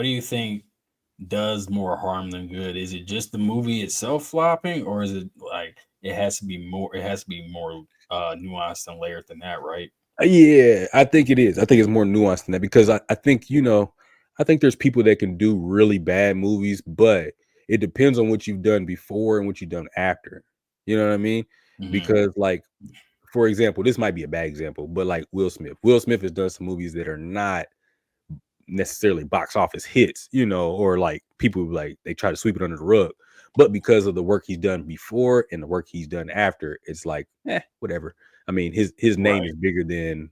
what do you think does more harm than good? Is it just the movie itself flopping, or is it like it has to be more? It has to be more nuanced and layered than that, right? Yeah, I think it is. I think it's more nuanced than that because I think, I think there's people that can do really bad movies, but it depends on what you've done before and what you've done after. You know what I mean? Because, like, for example, this might be a bad example, but like Will Smith. Will Smith has done some movies that are not necessarily box office hits, or like people like they try to sweep it under the rug. But because of the work he's done before and the work he's done after, it's like, whatever. I mean, his name is bigger than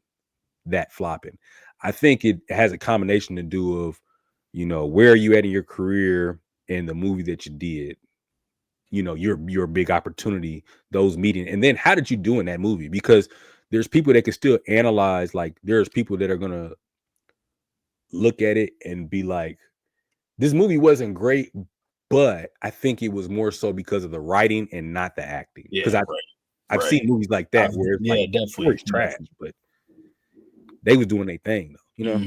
that flopping. I think it has a combination to do of, where are you at in your career and the movie that you did, your big opportunity, those meetings. And then how did you do in that movie? Because there's people that can still analyze, like there's people that are going to look at it and be like, this movie wasn't great, but I think it was more so because of the writing and not the acting. Because I've seen movies like that where it's like, definitely it's trash, but they was doing their thing though,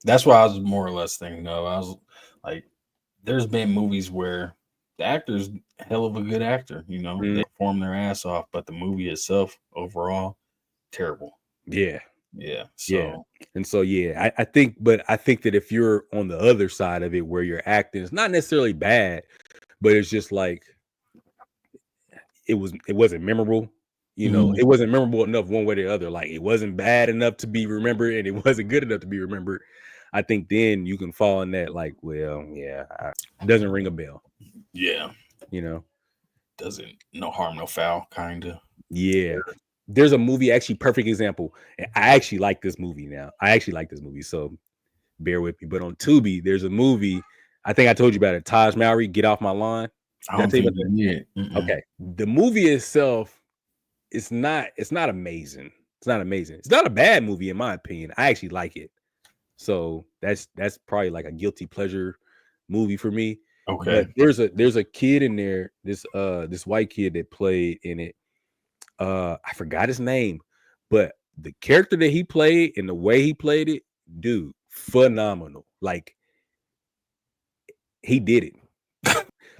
That's what I was more or less thinking of. I was like, there's been movies where the actor's a hell of a good actor, they perform their ass off, but the movie itself overall terrible. Yeah. So. Yeah. And so, I think that if you're on the other side of it where you're acting, it's not necessarily bad, but it's just like it wasn't memorable. It wasn't memorable enough one way or the other. Like it wasn't bad enough to be remembered and it wasn't good enough to be remembered. I think then you can fall in that like, well, doesn't ring a bell. Yeah. Doesn't no harm, no foul kind of. Yeah. There's a movie, actually, perfect example. And I actually like this movie now. So bear with me. But on Tubi, there's a movie. I think I told you about it. Taj Mowry, Get Off My Lawn. I don't think you did. Okay. The movie itself, it's not amazing. It's not amazing. It's not a bad movie in my opinion. I actually like it. So that's probably like a guilty pleasure movie for me. Okay. But there's a kid in there, this white kid that played in it. I forgot his name, but the character that he played and the way he played it, dude, phenomenal. Like he did it.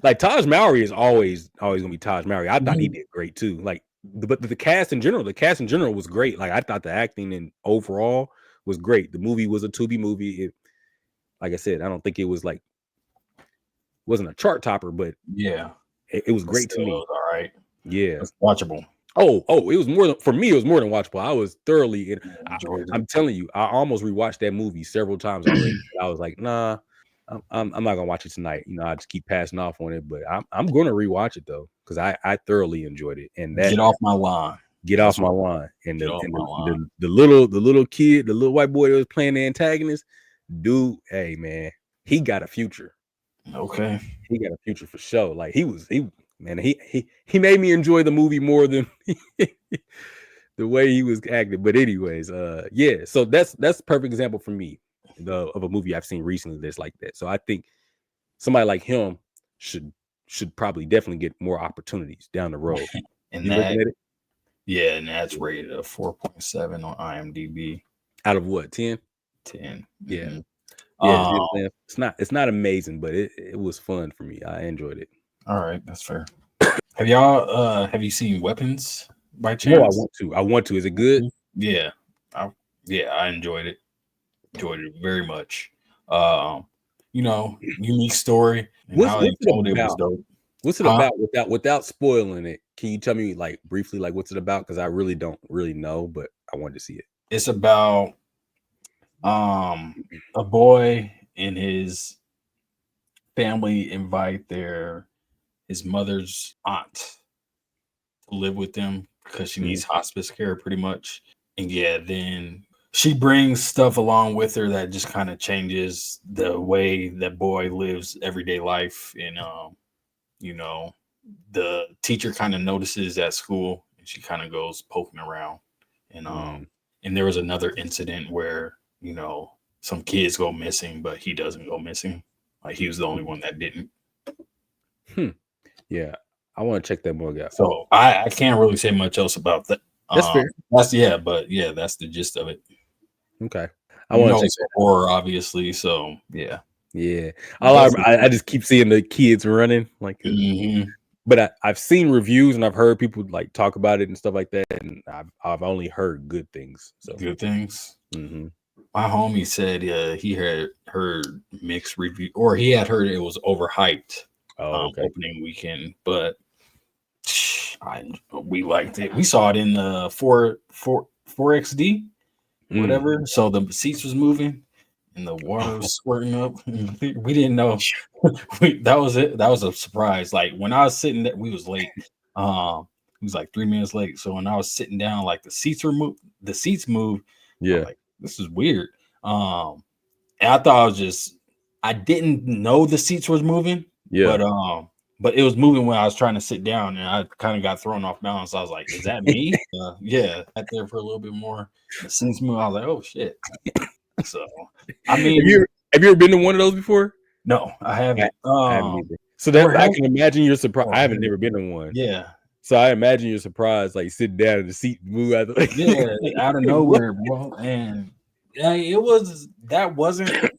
Like Taj Mowry is always gonna be Taj Mowry. I thought he did great too. Like, but the cast in general was great. Like I thought the acting and overall was great. The movie was a Tubi movie. Like I said, I don't think it was like wasn't a chart topper, but it was great to me. All right. Yeah, it's watchable. Oh, it was more than, for me. It was more than watchable. I was thoroughly in. I'm telling you, I almost rewatched that movie several times already. I was like, nah, I'm not gonna watch it tonight. I just keep passing off on it. But I'm gonna rewatch it though because I thoroughly enjoyed it. And that Get Off My Lawn. Get Off My Lawn. And the little kid, the little white boy that was playing the antagonist, dude. Hey man, he got a future. Okay, he got a future for sure. Like he made me enjoy the movie more than the way he was acting. But anyways, so that's a perfect example for me of a movie I've seen recently that's like that. So I think somebody like him should probably definitely get more opportunities down the road. And and that's rated a 4.7 on IMDb. Out of what, 10? 10. Yeah. Yeah, it's not amazing, but it was fun for me. I enjoyed it. All right, that's fair. Have you seen Weapons by chance? No, I want to. Is it good? Yeah. I enjoyed it. Enjoyed it very much. Unique story. What's it about? Without spoiling it, can you tell me like briefly like what's it about? Because I really don't really know, but I wanted to see it. It's about a boy and his family invite his mother's aunt to live with them because she needs hospice care pretty much. And then she brings stuff along with her that just kind of changes the way that boy lives everyday life. And, the teacher kind of notices at school and she kind of goes poking around. And, and there was another incident where, some kids go missing, but he doesn't go missing. Like he was the only one that didn't. Yeah, I want to check that movie out. So I can't really say much else about that. That's fair. That's the gist of it. Okay, I want to check horror, obviously. So yeah, Yeah. That's the I just keep seeing the kids running. Like, but I've seen reviews and I've heard people like talk about it and stuff like that, and I've only heard good things. So good things. mm-hmm. My homie said he had heard mixed review, or he had heard it was overhyped opening weekend, but we liked it. We saw it in the 4XD, whatever. So the seats was moving and the water was squirting up. We didn't know. That was it. That was a surprise. Like when I was sitting there, we was late. It was like 3 minutes late. So when I was sitting down, like the seats moved. Yeah. I'm like, this is weird. And I thought I didn't know the seats was moving. Yeah. But it was moving when I was trying to sit down, and I kind of got thrown off balance. I was like, "Is that me?" Yeah, sat there for a little bit more. The seats moved. I was like, "Oh shit!" So, I mean, have you ever been to one of those before? No, I haven't. I haven't either. So that I can imagine you're surprised. I haven't never been to one. Yeah. So I imagine you're surprised, like sitting down and the seat move out of the way. Yeah, out of nowhere, bro. And that wasn't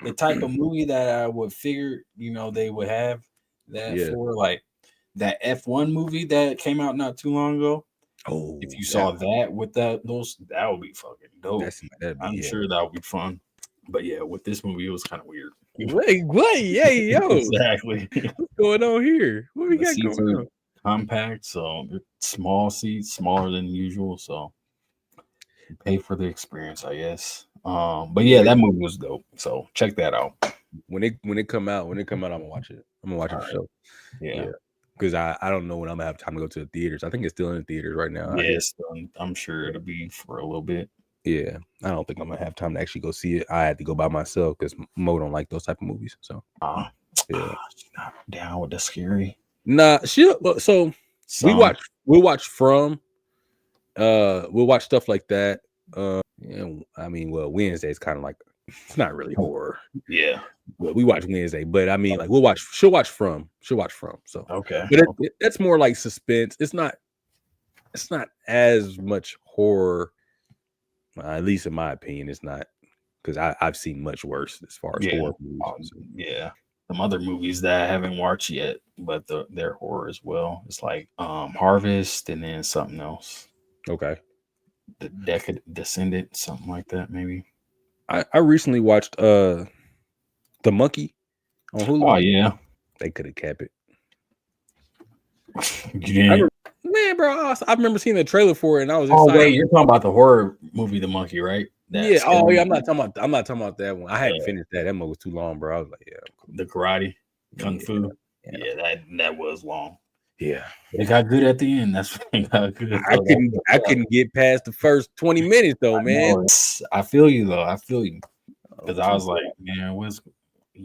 the type of movie that I would figure, they would have that for, like that F1 movie that came out not too long ago. Oh, if you saw that with that would be fucking dope. I'm sure that would be fun. But yeah, with this movie, it was kind of weird. Wait, yeah, yo, exactly. What's going on here? What we got going on? Compact, so small seats, smaller than usual. So pay for the experience, I guess. But yeah, that movie was dope. So check that out. When it come out, I'm gonna watch it. I'm gonna watch it for sure. Yeah. Because I don't know when I'm gonna have time to go to the theaters. I think it's still in the theaters right now. Yeah, I'm sure it'll be for a little bit. Yeah, I don't think I'm gonna have time to actually go see it. I had to go by myself because Mo don't like those type of movies. So yeah, not down with the scary. Nah, so we'll watch From. We'll watch stuff like that. I mean, well, Wednesday's kind of like it's not really horror. Yeah. Well, we watch Wednesday, but I mean, like she'll watch From. So okay. But that's more like suspense. It's not as much horror. At least in my opinion, it's not, because I've seen much worse as far as horror movies. Yeah. Some other movies that I haven't watched yet, but they're horror as well. It's like Harvest and then something else. Okay. The Descendant, something like that, maybe. I recently watched The Monkey on Hulu. Oh yeah. They could have kept it. You didn't? Man, bro, I remember seeing the trailer for it, and I was excited. Oh wait, you're talking about the horror movie, The Monkey, right? Yeah. Oh yeah, I'm not talking about that one. I hadn't finished that. That movie was too long, bro. I was like, yeah. The karate, kung fu. Yeah, that was long. Yeah, it got good at the end. That's what got good. I couldn't get past the first 20 minutes though, man. I feel you though. I feel you, because I was like, man,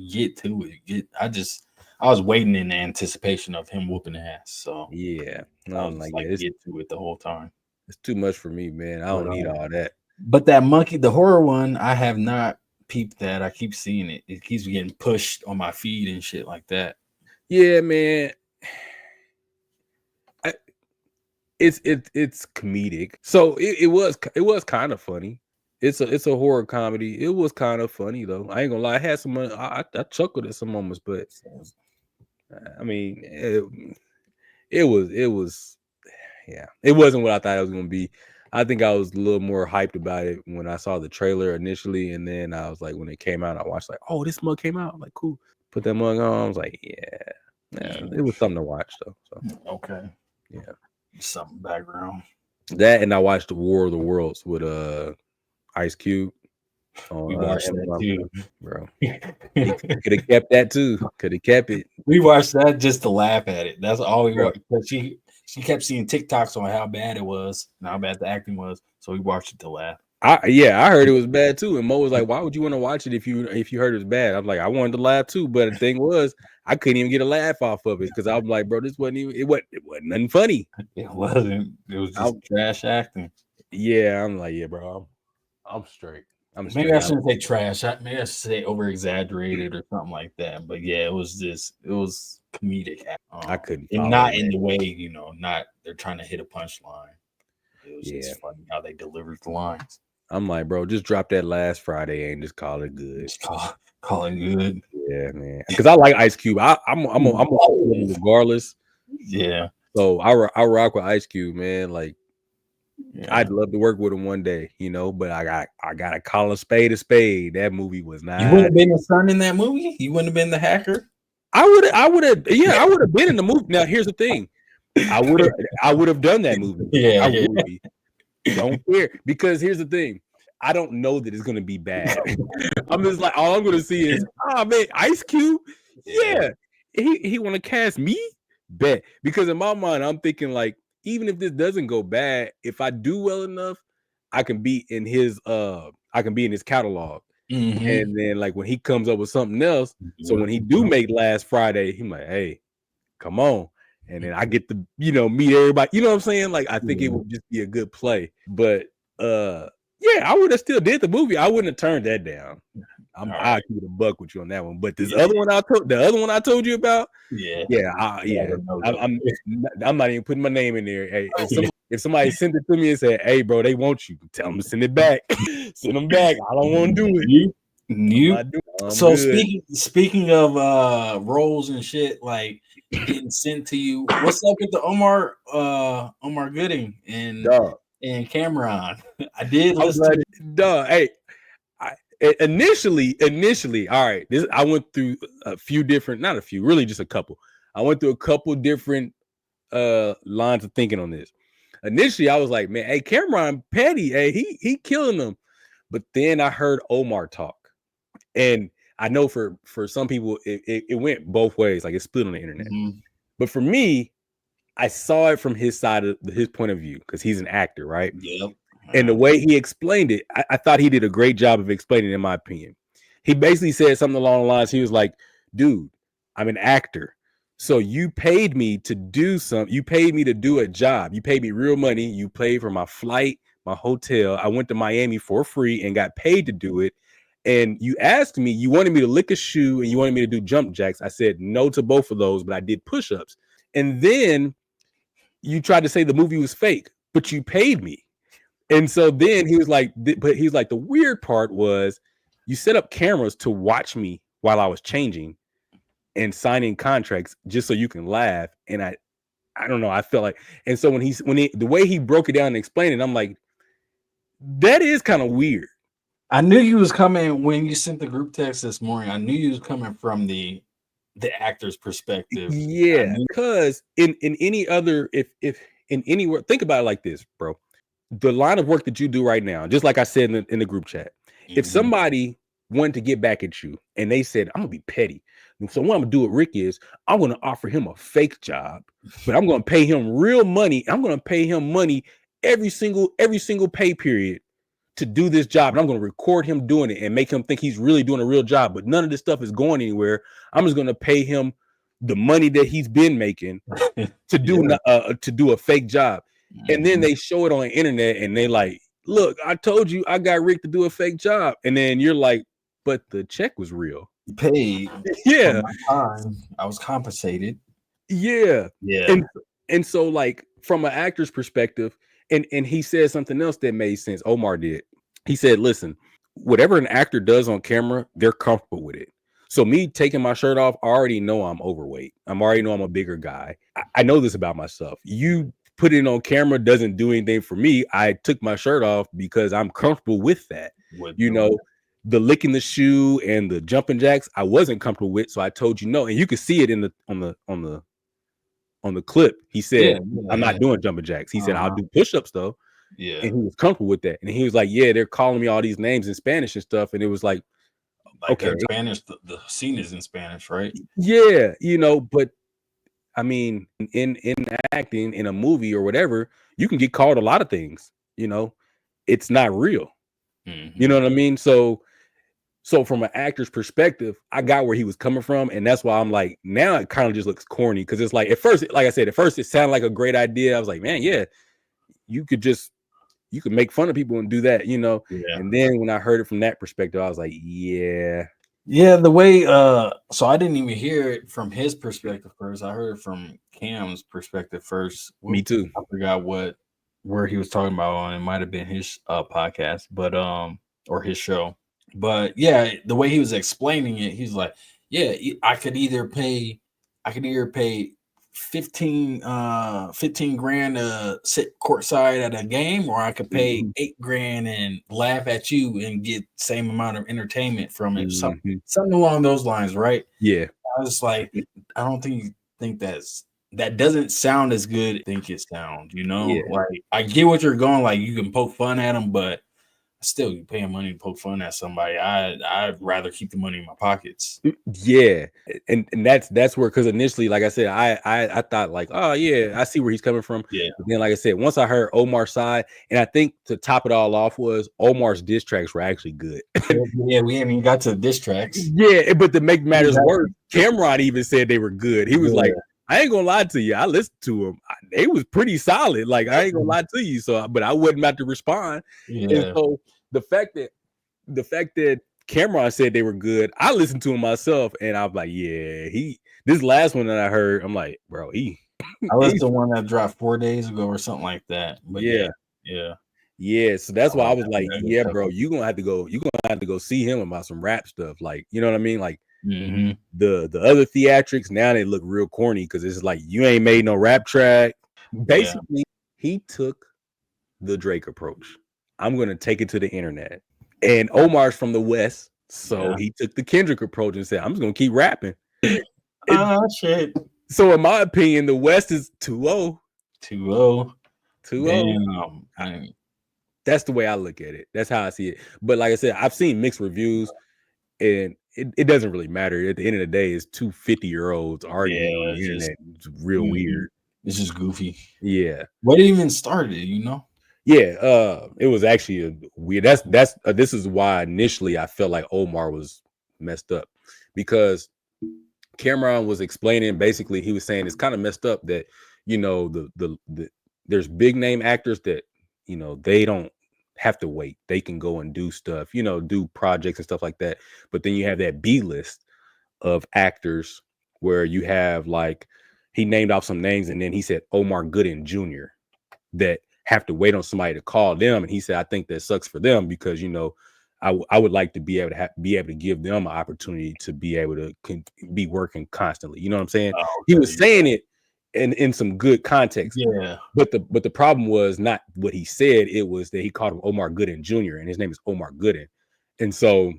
get to it. I was waiting in anticipation of him whooping ass. So yeah, I was like get to it the whole time. It's too much for me, man. I don't need all that. But that monkey, the horror one, I have not peeped that. I keep seeing it. It keeps getting pushed on my feed and shit like that. Yeah, man. It's comedic. So it was kind of funny. It's a horror comedy. It was kind of funny though. I ain't gonna lie. I had some. I chuckled at some moments, but I mean, it was. Yeah, it wasn't what I thought it was gonna be. I think I was a little more hyped about it when I saw the trailer initially, and then I was like, when it came out, I watched like, oh, this mug came out. I'm like, cool. Put that mug on. I was like, yeah, it was something to watch though. So okay, yeah, some background. That, and I watched the War of the Worlds with Ice Cube. We watched that too, bro. Could have kept that too. Could have kept it. We watched that just to laugh at it. That's all we watched. But she kept seeing TikToks on how bad it was and how bad the acting was, so we watched it to laugh. I heard it was bad too, and Mo was like, "Why would you want to watch it if you heard it was bad?" I'm like, I wanted to laugh too, but the thing was, I couldn't even get a laugh off of it because I was like, "Bro, this wasn't even it wasn't nothing funny." It wasn't. It was just trash acting. Yeah, I'm like, yeah, bro, I'm straight. Maybe I shouldn't say trash. Maybe I should say over exaggerated or something like that. But yeah, it was comedic. I couldn't, and not in the way not they're trying to hit a punchline. It was just funny how they delivered the lines. I'm like, bro, just drop that last Friday and just call it good. Just call it good. Yeah, man. Because I like Ice Cube. I'm regardless. Yeah. So I rock with Ice Cube, man. Like, Yeah. I'd love to work with him one day, you know. But I gotta call a spade a spade. That movie was not. You wouldn't have been the son in that movie. You wouldn't have been the hacker. I would have. Yeah, I would have been in the movie. Now, here's the thing. I would have done that movie. Yeah, I would be. Don't care, because here's the thing. I don't know that it's gonna be bad. I'm just like, all I'm gonna see is, man, Ice Cube. Yeah, he want to cast me? Bet. Because in my mind, I'm thinking like, even if this doesn't go bad, if I do well enough, I can be in his catalog. Mm-hmm. And then like when he comes up with something else, so when he do make Last Friday, he's like, hey, come on. And then I get to, meet everybody. You know what I'm saying? Like, I think it would just be a good play. But yeah, I would have still did the movie. I wouldn't have turned that down. I'll keep it a buck with you on that one. But this other one I told you about, I'm not even putting my name in there. Hey, if somebody sent it to me and said, hey, bro, they want you, tell them to send it back. Send them back. I don't want to do it. So speaking of roles and shit, like getting sent to you, what's up with the Omar Gooding and Cameron? I did listen. Hey, initially, all right. I went through really just a couple. I went through a couple different lines of thinking on this. Initially, I was like, man, hey, Cameron petty, hey, he killing them. But then I heard Omar talk, and I know for some people it went both ways, like it split on the internet. Mm-hmm. But for me, I saw it from his side of his point of view, because he's an actor, right? Yep. And the way he explained it, I thought he did a great job of explaining it, in my opinion. He basically said something along the lines. He was like, dude, I'm an actor. So you paid me to do something. You paid me to do a job. You paid me real money. You paid for my flight, my hotel. I went to Miami for free and got paid to do it. And you asked me, you wanted me to lick a shoe and you wanted me to do jump jacks. I said no to both of those, but I did push-ups. And then you tried to say the movie was fake, but you paid me. And so then he was like, the weird part was you set up cameras to watch me while I was changing and signing contracts just so you can laugh. And I don't know. I felt like, and so when the way he broke it down and explained it, I'm like, that is kind of weird. I knew you was coming when you sent the group text this morning. I knew you was coming from the actor's perspective. Yeah, because in any other, if in anywhere, think about it like this, bro. The line of work that you do right now, just like I said in the group chat, if somebody wanted to get back at you and they said, I'm gonna be petty. So what I'm gonna do with Rick is I'm gonna offer him a fake job, but I'm gonna pay him real money. I'm gonna pay him money every single pay period to do this job. And I'm gonna record him doing it and make him think he's really doing a real job, but none of this stuff is going anywhere. I'm just gonna pay him the money that he's been making to do a fake job. And then they show it on the internet and they like, look, I told you I got Rick to do a fake job. And then you're like, but the check was real. You paid. Yeah. I was compensated. Yeah. Yeah. And so like from an actor's perspective, and he said something else that made sense. Omar did. He said, listen, whatever an actor does on camera, they're comfortable with it. So me taking my shirt off, I already know I'm overweight. I already know I'm a bigger guy. I know this about myself. You put it on camera doesn't do anything for me. I took my shirt off because I'm comfortable with that. The licking the shoe and the jumping jacks, I wasn't comfortable with. So I told you no. And you can see it in on the clip. He said, I'm not doing jumping jacks. He said, I'll do push-ups though. Yeah. And he was comfortable with that. And he was like, yeah, they're calling me all these names in Spanish and stuff. And it was like okay. Spanish, the scene is in Spanish, right? Yeah, but I mean, in acting, in a movie or whatever, you can get called a lot of things, it's not real. You know what I mean? So from an actor's perspective, I got where he was coming from. And that's why I'm like, now it kind of just looks corny. Cause it's like, at first, like I said, it sounded like a great idea. I was like, man, yeah, you could make fun of people and do that, Yeah. And then when I heard it from that perspective, I was like, yeah. Yeah, the way so I didn't even hear it from his perspective first. I heard it from Cam's perspective first. Me too. I forgot where he was talking about on. It might have been his podcast, but or his show. But yeah, the way he was explaining it, he's like, Yeah, I could either pay 15 grand to sit courtside at a game, or I could pay Mhm. 8 grand and laugh at you and get same amount of entertainment from it. Mhm. Something along those lines, right? Yeah. I was like, I don't think that doesn't sound as good as I think it sounds, Yeah. Like I get what you're going, like you can poke fun at them, but still you paying money to poke fun at somebody. I'd rather keep the money in my pockets. Yeah, and that's where, because initially, like I said, I thought like, oh yeah, I see where he's coming from. Yeah. But then, like I said, once I heard Omar's side, and I think to top it all off was Omar's diss tracks were actually good. Yeah, we haven't even got to the diss tracks. Yeah, but to make matters worse, Cameron even said they were good. He was like, I ain't gonna lie to you, I listened to them. They was pretty solid. Like, I ain't gonna lie to you. So, but I wasn't about to respond. And so the fact that Cameron said they were good, I listened to him myself, and I was like, yeah, this last one that I heard, I'm like, bro, I listened to one that dropped 4 days ago or something like that. But yeah. So that's why I was like, yeah, bro, you're gonna have to go see him about some rap stuff. Like, you know what I mean? Like, the other theatrics now, they look real corny because it's like, you ain't made no rap track. Basically, he took the Drake approach. I'm gonna take it to the internet. And Omar's from the West, so he took the Kendrick approach and said, I'm just gonna keep rapping. Shit. So in my opinion, the West is 2-0. 2-0. 2-0. That's the way I look at it. That's how I see it. But like I said, I've seen mixed reviews, and it doesn't really matter. At the end of the day, it's two 50-year-olds arguing on the internet. It's real weird. It's just goofy. Yeah. What even started, Yeah, it was actually a weird. This is why initially I felt like Omar was messed up, because Cameron was explaining, basically he was saying it's kind of messed up that, the there's big name actors that, they don't have to wait. They can go and do stuff, do projects and stuff like that. But then you have that B list of actors where you have, like, he named off some names, and then he said Omar Gooding Jr. that have to wait on somebody to call them. And he said, I think that sucks for them, because, I would like to be able to give them an opportunity to be able to be working constantly. You know what I'm saying? Okay. He was saying it in some good context. Yeah. But the problem was not what he said. It was that he called him Omar Gooding Jr. and his name is Omar Gooding. And so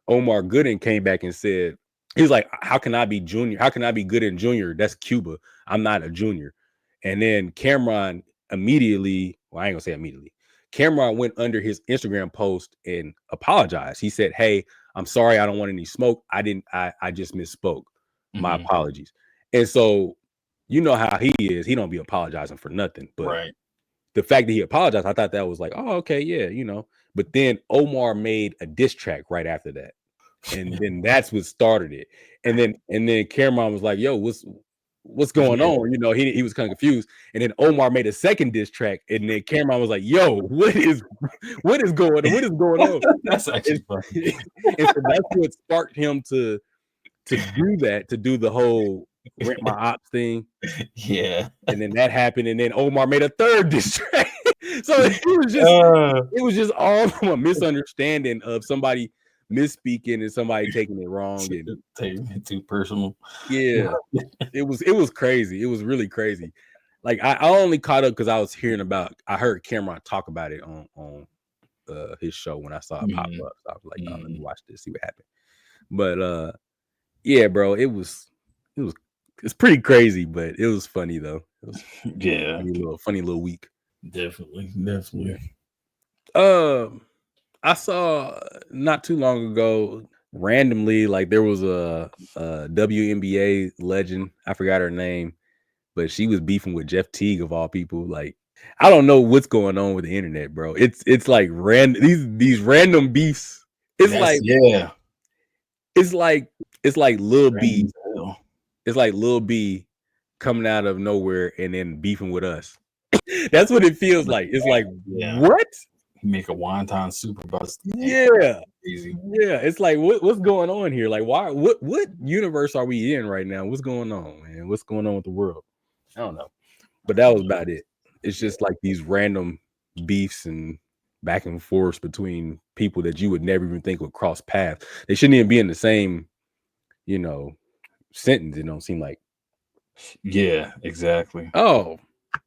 Omar Gooding came back and said, he's like, how can I be junior? How can I be Gooding Jr.? That's Cuba. I'm not a junior. And then Cameron immediately, well, I ain't gonna say immediately, Cameron went under his Instagram post and apologized. He said, hey, I'm sorry, I don't want any smoke. I just misspoke. My apologies. And so, you know how he is. He don't be apologizing for nothing. But the fact that he apologized, I thought that was like, oh, okay, yeah, But then Omar made a diss track right after that. And then that's what started it. And then Cameron was like, yo, what's going on? He was kind of confused. And then Omar made a second diss track, and then Cameron was like, yo, what is going on? That's actually funny. And so that's what sparked him to do that, to do the whole rent my ops thing. Yeah. And then that happened, and then Omar made a third diss track. So it was just all from a misunderstanding of somebody misspeaking and somebody taking it wrong and taking it too personal. Yeah. It was crazy. It was really crazy. Like, I only caught up because I heard Cameron talk about it on his show when I saw it pop up. So I was like, oh, let me watch this, see what happened. But yeah, bro, it's pretty crazy, but it was funny though. It was funny little week. Definitely. I saw not too long ago, randomly, like, there was a WNBA legend. I forgot her name, but she was beefing with Jeff Teague of all people. Like, I don't know what's going on with the internet, bro. It's like these random beefs. It's like Lil B. It's like Lil B coming out of nowhere and then beefing with us. That's what it feels like. It's like, what? Make a wonton super bus. Yeah. It's like, what's going on here? Like, why? What universe are we in right now? What's going on, man? What's going on with the world? I don't know. But that was about it. It's just like these random beefs and back and forth between people that you would never even think would cross paths. They shouldn't even be in the same you know, sentence. It don't seem like, Yeah, exactly. oh,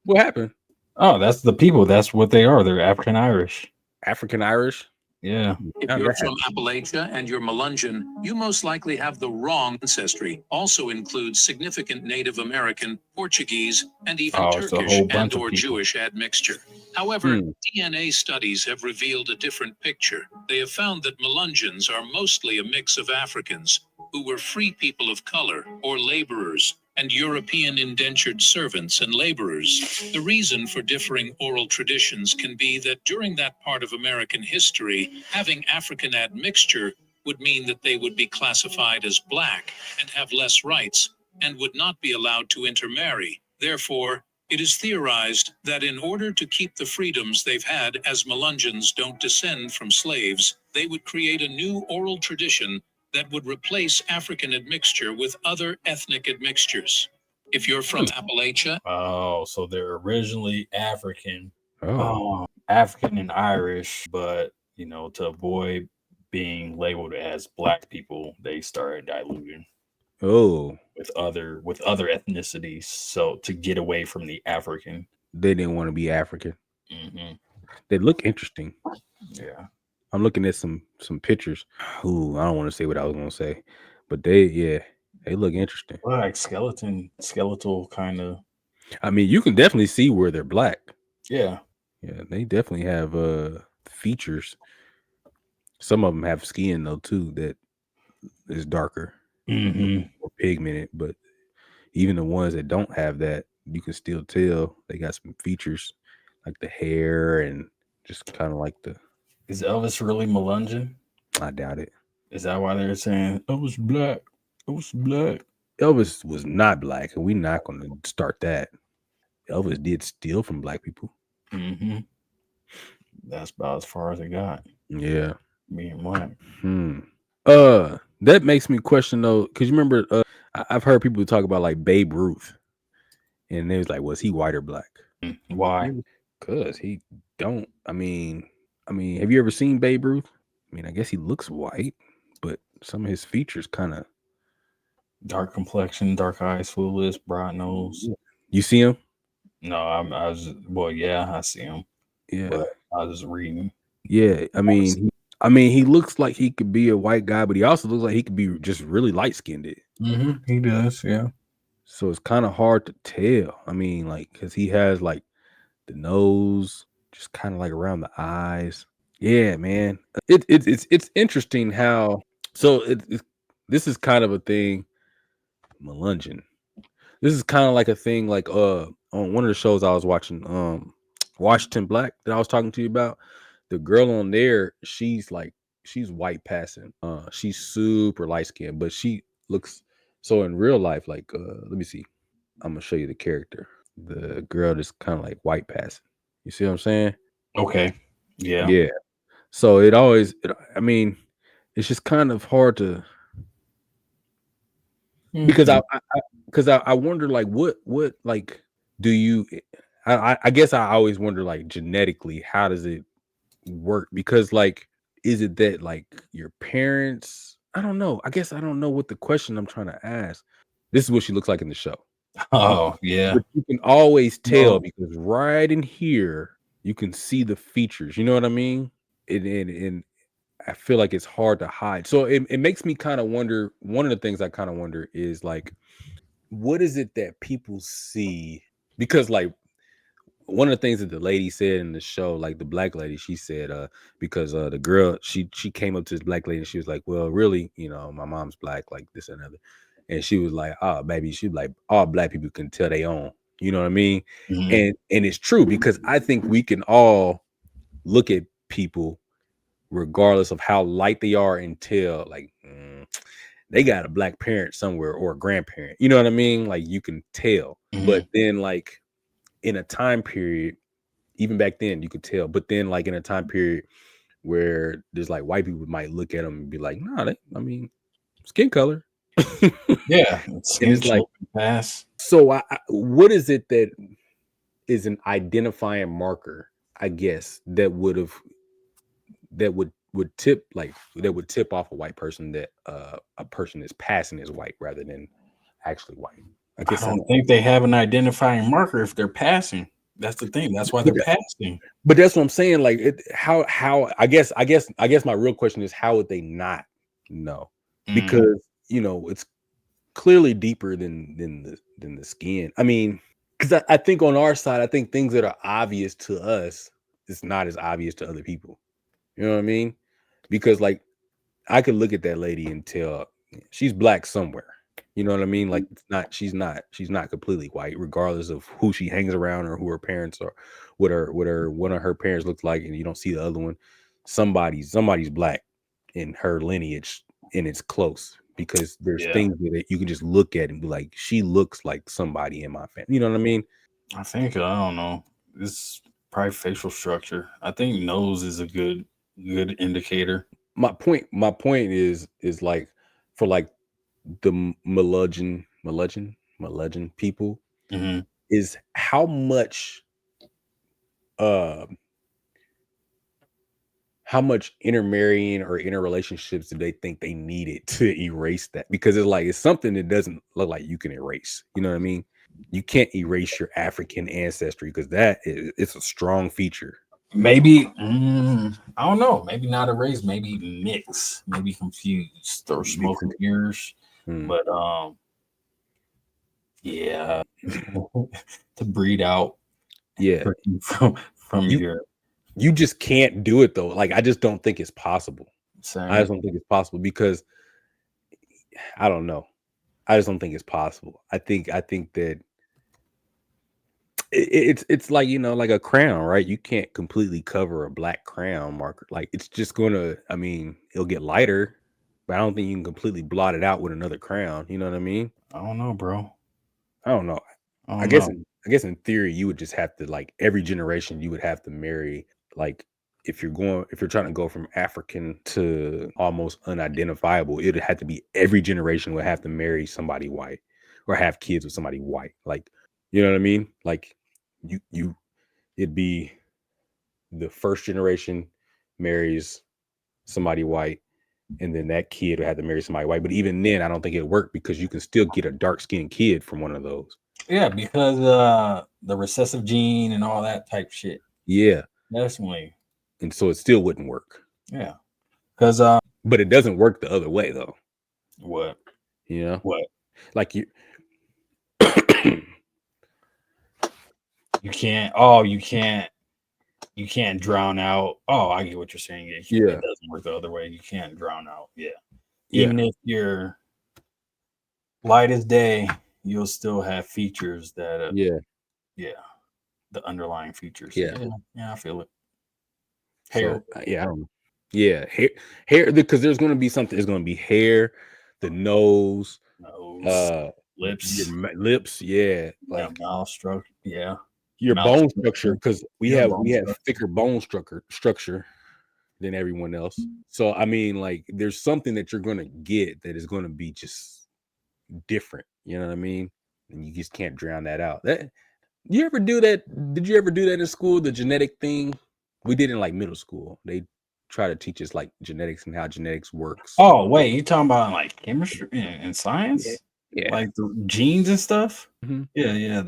what happened? Oh, that's the people. That's what they are. They're African Irish. African Irish? Yeah. If you're from Appalachia and you're Melungeon, you most likely have the wrong ancestry. Also includes significant Native American, Portuguese, and even Oh, it's a Turkish whole bunch and of or people. Jewish admixture. However, DNA studies have revealed a different picture. They have found that Melungeons are mostly a mix of Africans, who were free people of color, or laborers, and European indentured servants and laborers. The reason for differing oral traditions can be that during that part of American history, having African admixture would mean that they would be classified as black and have less rights, and would not be allowed to intermarry. Therefore, it is theorized that in order to keep the freedoms they've had as Melungeons don't descend from slaves, they would create a new oral tradition that would replace African admixture with other ethnic admixtures. If you're from Appalachia. Oh, so they're originally African. Oh. African and Irish, but to avoid being labeled as black people, they started diluting Oh. with other ethnicities. So to get away from the African. They didn't want to be African. Mm-hmm. They look interesting. Yeah. I'm looking at some pictures. Ooh, I don't want to say what I was gonna say, but they look interesting. Well, like skeletal kind of. I mean, you can definitely see where they're black. Yeah. Yeah, they definitely have features. Some of them have skin though too that is darker, or pigmented. But even the ones that don't have that, you can still tell they got some features, like the hair and just kind of like the. Is Elvis really Melungeon? I doubt it. Is that why they're saying Elvis black? Elvis black. Elvis was not black, and we're not going to start that. Elvis did steal from black people. Mm-hmm. That's about as far as it got. Yeah, being black. That makes me question though, because you remember, I've heard people talk about like Babe Ruth, and they was like, was he white or black? Why? Because he don't. I mean, have you ever seen Babe Ruth? I mean, I guess he looks white, but some of his features kind of dark complexion, dark eyes, full lips, broad nose. You see him? No, I was yeah, I see him. Yeah, but I was reading. Yeah, I mean, he looks like he could be a white guy, but he also looks like he could be just really light skinned. He does, yeah. So it's kind of hard to tell. I mean, like, because he has like the nose, just kind of like around the eyes. Yeah, man. It's interesting how. So this is kind of a thing. Melungeon. This is kind of like a thing, like on one of the shows I was watching, Washington Black, that I was talking to you about. The girl on there, she's white passing. She's super light skinned, but she looks so in real life. Like, let me see. I'm gonna show you the character. The girl that's kind of like white passing. You see what I'm saying? Okay. Yeah. Yeah. So it's just kind of hard to, because I wonder like what like do you I guess I always wonder like genetically how does it work, because like is it that like your parents, I don't know, I guess I don't know what the question I'm trying to ask. This is what she looks like in the show. Oh yeah, but you can always tell because right in here you can see the features, you know what I mean? And I feel like it's hard to hide. So it makes me kind of wonder, one of the things I kind of wonder is like, what is it that people see? Because like one of the things that the lady said in the show, like the black lady, she said, because the girl, she came up to this black lady and she was like, well, really, my mom's black, like this and other. And she was like, oh, baby, she was like, all black people can tell they own, you know what I mean? And it's true, because I think we can all look at people regardless of how light they are and tell like they got a black parent somewhere or a grandparent, you know what I mean? Like you can tell. But then like in a time period, even back then you could tell, but then like in a time period where there's like white people might look at them and be like, nah, skin color. Yeah, it's like pass. So what is it that is an identifying marker, I guess, that would tip off a white person that a person is passing as white rather than actually white. I don't think they have an identifying marker if they're passing. That's the thing. That's why they're passing. But that's what I'm saying. Like, how I guess my real question is, how would they not know? Because it's clearly deeper than the skin. I mean, because I think on our side, I think things that are obvious to us, it's not as obvious to other people. You know what I mean? Because like, I could look at that lady and tell she's black somewhere. You know what I mean? Like, she's not completely white, regardless of who she hangs around or who her parents are, what one of her parents looks like, and you don't see the other one. Somebody's black in her lineage, and it's close because there's things that you can just look at and be like, she looks like somebody in my family. You know what I mean? I think, I don't know. It's probably facial structure. I think nose is a good indicator. My point is like, for like the Melungeon people, is how much intermarrying or interrelationships do they think they needed to erase that? Because it's something that doesn't look like you can erase. You know what I mean? You can't erase your African ancestry because it's a strong feature. Maybe I don't know. Maybe not erase. Maybe mix. Maybe confused or smoke and mirrors. But yeah, to breed out. Yeah, from your. You just can't do it though. Like, I just don't think it's possible. Same. I just don't think it's possible because I don't know. I just don't think it's possible. I think that it's like, like a crown, right? You can't completely cover a black crown marker. Like, it's just gonna, I mean, it'll get lighter, but I don't think you can completely blot it out with another crown. You know what I mean? I don't know, bro. I don't know. I guess in theory, you would just have to, like, every generation you would have to marry, like, if you're trying to go from African to almost unidentifiable, it'd have to be every generation would have to marry somebody white or have kids with somebody white. Like, you know what I mean? Like, it'd be the first generation marries somebody white, and then that kid would have to marry somebody white. But even then, I don't think it'd work because you can still get a dark-skinned kid from one of those. Yeah, because the recessive gene and all that type shit. Yeah, definitely. And so it still wouldn't work. Yeah, because but it doesn't work the other way though. What? You know what? Like you can't. Oh, you can't drown out. Oh, I get what you're saying. It doesn't work the other way. You can't drown out. Yeah. Even if you're light as day, you'll still have features that. The underlying features. Yeah, I feel it. Hair. So, I don't know. Yeah, hair, because there's going to be something. There's going to be hair, the nose, lips, yeah, like mouth structure, your bone structure, because we have thicker bone structure than everyone else. So I mean, like, there's something that you're going to get that is going to be just different. You know what I mean? And you just can't drown that out. You ever do that? Did you ever do that in school? The genetic thing we did in like middle school. They try to teach us like genetics and how genetics works. Oh wait, you talking about like chemistry and science? Yeah, like the genes and stuff. Mm-hmm. Yeah.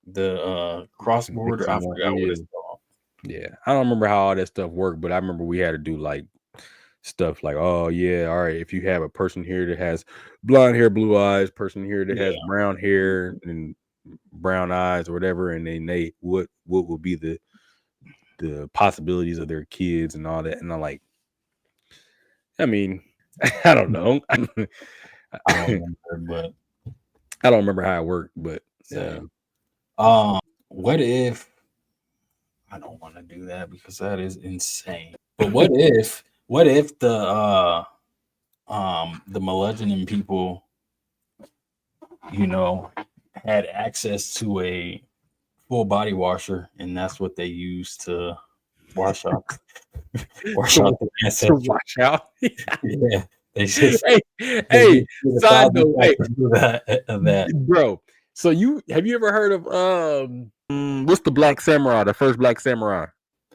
The cross border. I forgot what it's called. Yeah, I don't remember how all that stuff worked, but I remember we had to do like stuff like, oh yeah, all right, if you have a person here that has blonde hair, blue eyes, person here that has brown hair and brown eyes or whatever, and then what will be the possibilities of their kids and all that. And I'm like, I mean, I don't know. I don't remember how it worked, but what if I don't want to do that because that is insane. But what if the Melungeon people, had access to a full body washer, and that's what they use to wash out the ancestry. Wash out. Yeah. They just hey, side note, that. Bro. So have you ever heard of what's the Black Samurai, the first Black Samurai?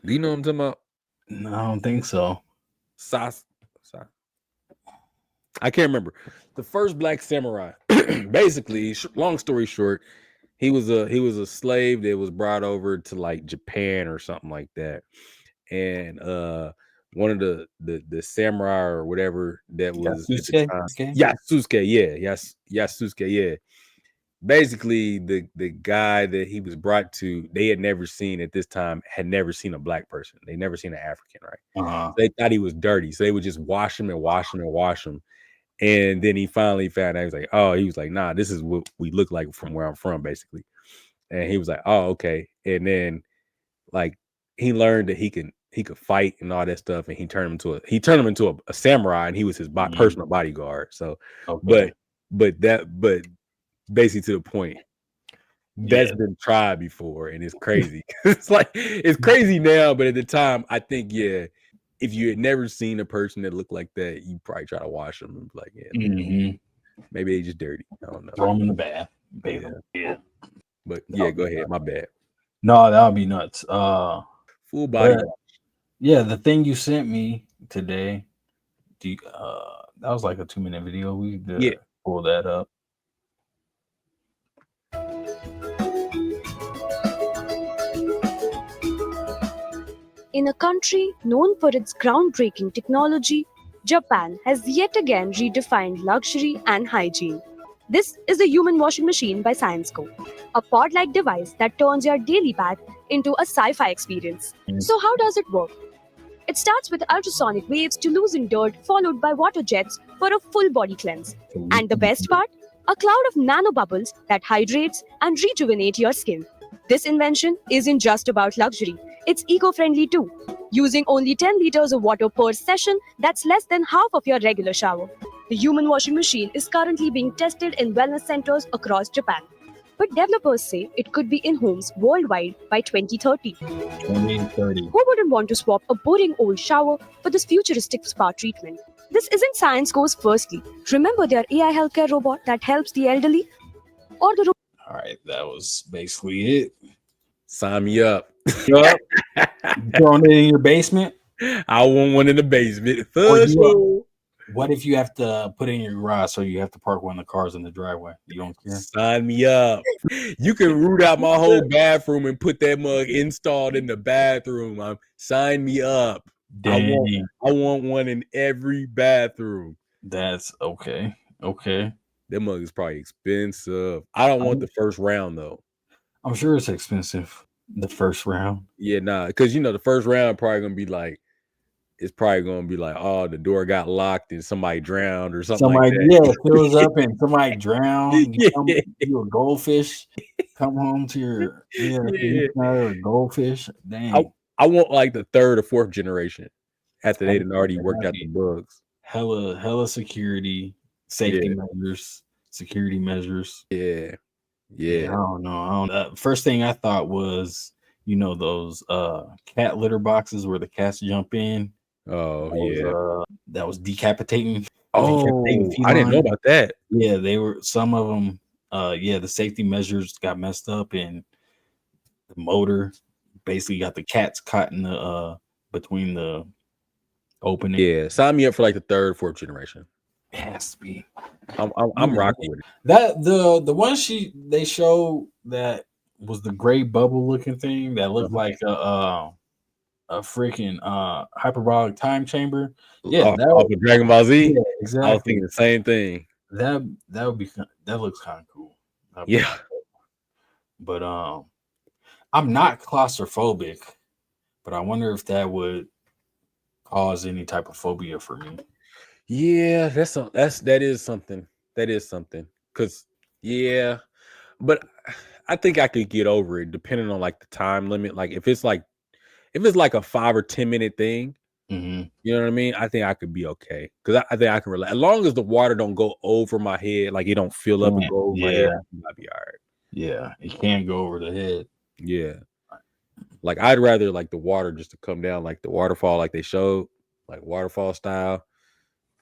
Do you know what I'm talking about? No, I don't think so. I can't remember. The first black samurai. Basically, long story short, he was a slave that was brought over to like Japan or something like that. And one of the samurai or whatever that was at the time. Yasuke, Yasuke, yeah. Basically, the guy that he was brought to, they had never seen at this time, had never seen a black person. They never seen an African, right? They thought he was dirty, so they would just wash him and wash him and wash him. And then he finally found out, he was like, nah, this is what we look like from where I'm from, basically. And he was like, oh, okay. And then like he learned that he could fight and all that stuff, and he turned him into a samurai, and he was his personal bodyguard. So, but basically to the point, that's been tried before, and it's crazy. It's crazy now, but at the time, I think if you had never seen a person that looked like that, you probably try to wash them and be like, maybe they just dirty. I don't know. Throw them in the bath. Yeah. But go ahead. My bad. No, that would be nuts. Full body wash. Yeah, the thing you sent me today, that was like a 2-minute video. We could pull that up. In a country known for its groundbreaking technology, Japan has yet again redefined luxury and hygiene. This is the human washing machine by Syensqo, a pod-like device that turns your daily bath into a sci-fi experience. So how does it work? It starts with ultrasonic waves to loosen dirt, followed by water jets for a full body cleanse. And the best part? A cloud of nanobubbles that hydrates and rejuvenate your skin. This invention isn't just about luxury. It's eco-friendly too, using only 10 liters of water per session. That's less than half of your regular shower. The human washing machine is currently being tested in wellness centers across Japan. But developers say it could be in homes worldwide by 2030. 2030. Who wouldn't want to swap a boring old shower for this futuristic spa treatment? This isn't Syensqo's first leap. Remember their AI healthcare robot that helps the elderly? Or the All right, that was basically it. Sign me up. Throwing it in your basement? I want one in the basement. What if you have to put it in your garage, so you have to park one of the cars in the driveway? You don't care? Sign me up. You can root out my whole bathroom and put that mug installed in the bathroom. Sign me up. Dang. I want one in every bathroom. That's okay. Okay. That mug is probably expensive. I don't want the first round though. I'm sure it's expensive. The first round. Yeah, nah, because the first round probably gonna be like, it's probably gonna be like, oh, the door got locked and somebody drowned or something. Somebody, like that. Fills up and somebody drowned. You a goldfish. Come home to your goldfish. Dang. I want like the third or fourth generation after they done already worked out the bugs. Hella security, safety measures, security measures. Yeah. I don't know. First thing I thought was, those cat litter boxes where the cats jump in. That was decapitating. Oh, I didn't know about that. Yeah, they were, some of them. The safety measures got messed up, and the motor basically got the cats caught in the between the opening. Yeah, sign me up for like the third, fourth generation. It has to be. I'm rocking with it. That the one they showed that was the gray bubble looking thing that looked like a freaking hyperbolic time chamber. Yeah, that was Dragon Ball Z. Yeah, exactly. I was thinking the same thing. That would be, that looks kind of cool. Yeah, cool. But I'm not claustrophobic, but I wonder if that would cause any type of phobia for me. Yeah, that is something. Because but I think I could get over it depending on like the time limit. Like if it's like a 5 or 10 minute thing, you know what I mean? I think I could be okay because I think I can relax as long as the water don't go over my head, like it don't fill up and go over my head. I'll be all right. Yeah, it can't go over the head. Yeah, like I'd rather like the water just to come down like the waterfall, like they showed, like waterfall style,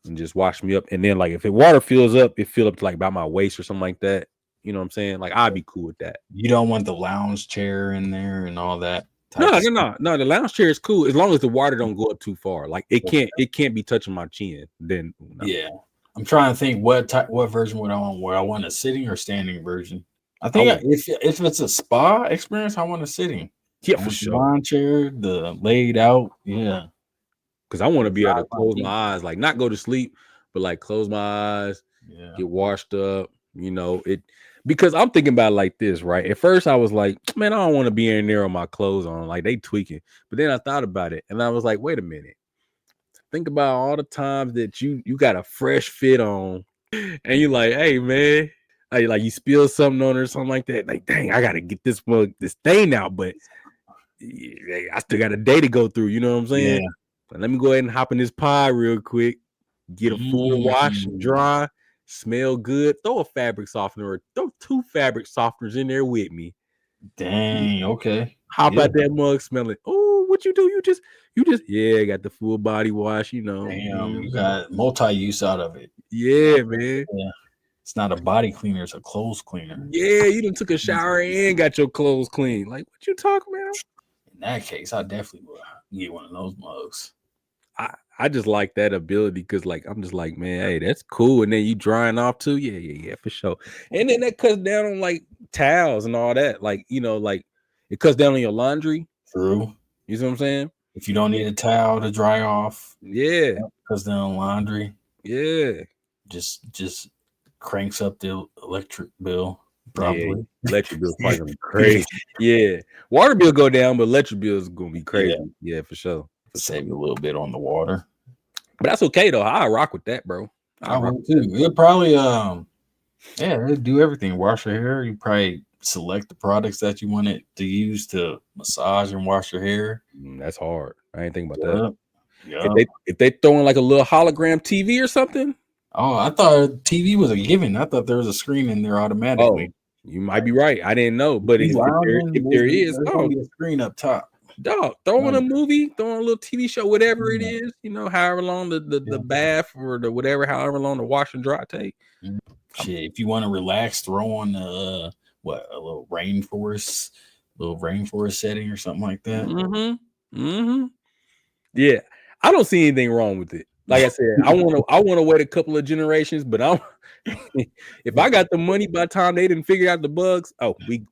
and just wash me up. And then like if the water fills up, it fill up to like about my waist or something like that. You know what I'm saying? Like I'd be cool with that. You don't want the lounge chair in there and all that. No. The lounge chair is cool as long as the water don't go up too far. Like it can't be touching my chin. Then no. Yeah, I'm trying to think what version would I want? Would I want a sitting or standing version? I think if it's a spa experience, I want a sitting. Yeah, for sure. Lawn chair, the laid out. Yeah, because I want to be able to close my eyes, like not go to sleep, but like close my eyes, get washed up. You know it. Because I'm thinking about it like this, right? At first, I was like, man, I don't want to be in there with my clothes on. Like, they tweaking. But then I thought about it, and I was like, wait a minute. Think about all the times that you got a fresh fit on, and you're like, hey, man. Like you spill something on it or something like that. Like, dang, I got to get this stain out. But I still got a day to go through. You know what I'm saying? Yeah. But let me go ahead and hop in this pie real quick. Get a full wash and dry. Smell good. Throw a fabric softener or throw 2 fabric softeners in there with me. Dang, okay. Hop out that mug smelling. Oh, what you do? You just got the full body wash, you know. Damn, you got multi-use out of it. Yeah, man. Yeah. It's not a body cleaner, it's a clothes cleaner. Yeah, you done took a shower and got your clothes clean. Like, what you talking about? In that case, I definitely would get one of those mugs. I just like that ability because, like, I'm just like, man, hey, that's cool. And then you drying off too. Yeah, for sure. And then that cuts down on like towels and all that. Like, you know, like it cuts down on your laundry. True. You see what I'm saying? If you don't need a towel to dry off. Yeah. Cuts down on laundry. Yeah. Just cranks up the electric bill. Probably. Yeah, electric bill's probably gonna be crazy. Yeah. Water bill go down, but electric bill is gonna be crazy. Yeah, for sure. Save you a little bit on the water, but that's okay though. I rock with that, bro. I rock too. It probably it'll do everything. Wash your hair. You probably select the products that you want it to use to massage and wash your hair. That's hard. I ain't think about that. Yeah. If they throwing like a little hologram TV or something. Oh, I thought TV was a given. I thought there was a screen in there automatically. Oh, you might be right. I didn't know, but if there is, gonna be a screen up top. Dog, throwing a movie, throwing a little TV show, whatever it is, you know, however long the bath or the whatever, however long the wash and dry take. Shit, if you want to relax, throw on a little rainforest setting or something like that. Yeah, I don't see anything wrong with it. Like I said, I want to wait a couple of generations, but if I got the money by the time they didn't figure out the bugs, you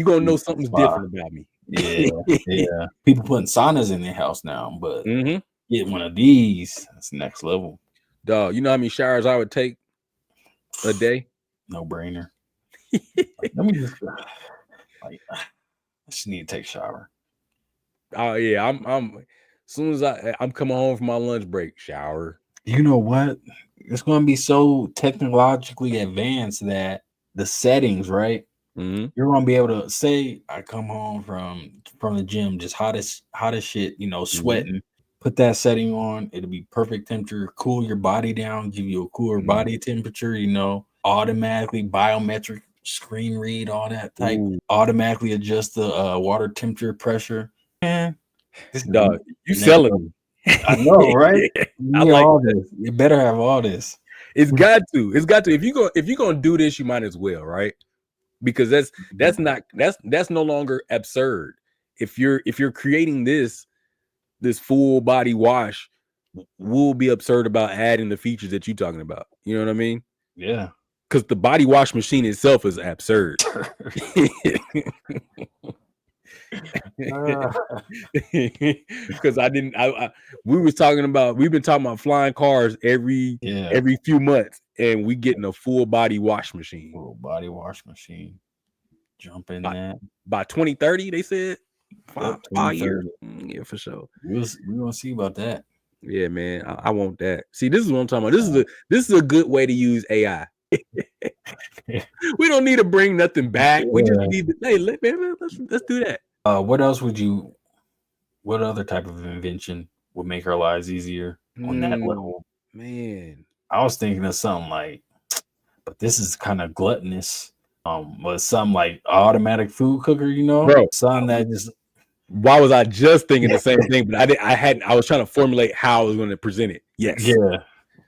gonna know something's different about me. Yeah. People putting saunas in their house now, but get one of these, that's next level. Dog, you know how many showers I would take a day? No brainer. Let me just I just need to take a shower. Oh yeah, I'm as soon as I'm coming home from my lunch break, shower. You know what? It's gonna be so technologically advanced that the settings, right? You're gonna be able to say, I come home from the gym, just hot as shit, you know, sweating. Put that setting on, it'll be perfect temperature, cool your body down, give you a cooler body temperature, you know, automatically biometric screen read, all that type, automatically adjust the water temperature, pressure. Man, dog, you selling me. I know, right? I like all this. You better have all this. It's got to. If you're gonna do this, you might as well, right? Because that's no longer absurd. If you're creating this full body wash, will be absurd about adding the features that you're talking about. You know what I mean? Yeah. Because the body wash machine itself is absurd. Because we've been talking about flying cars every few months, and we getting a full body wash machine. Full body wash machine. Jump in that by 2030, they said. 5 years. Yeah, for sure. We're gonna see about that. Yeah, man. I want that. See, this is what I'm talking about. This is a good way to use AI. We don't need to bring nothing back. We just need to, let's do that. What other type of invention would make our lives easier on that level? Man, I was thinking of something like, but this is kind of gluttonous. Was something like automatic food cooker, you know? Bro, something that just. Why was I just thinking the same thing? But I was trying to formulate how I was going to present it. Yes.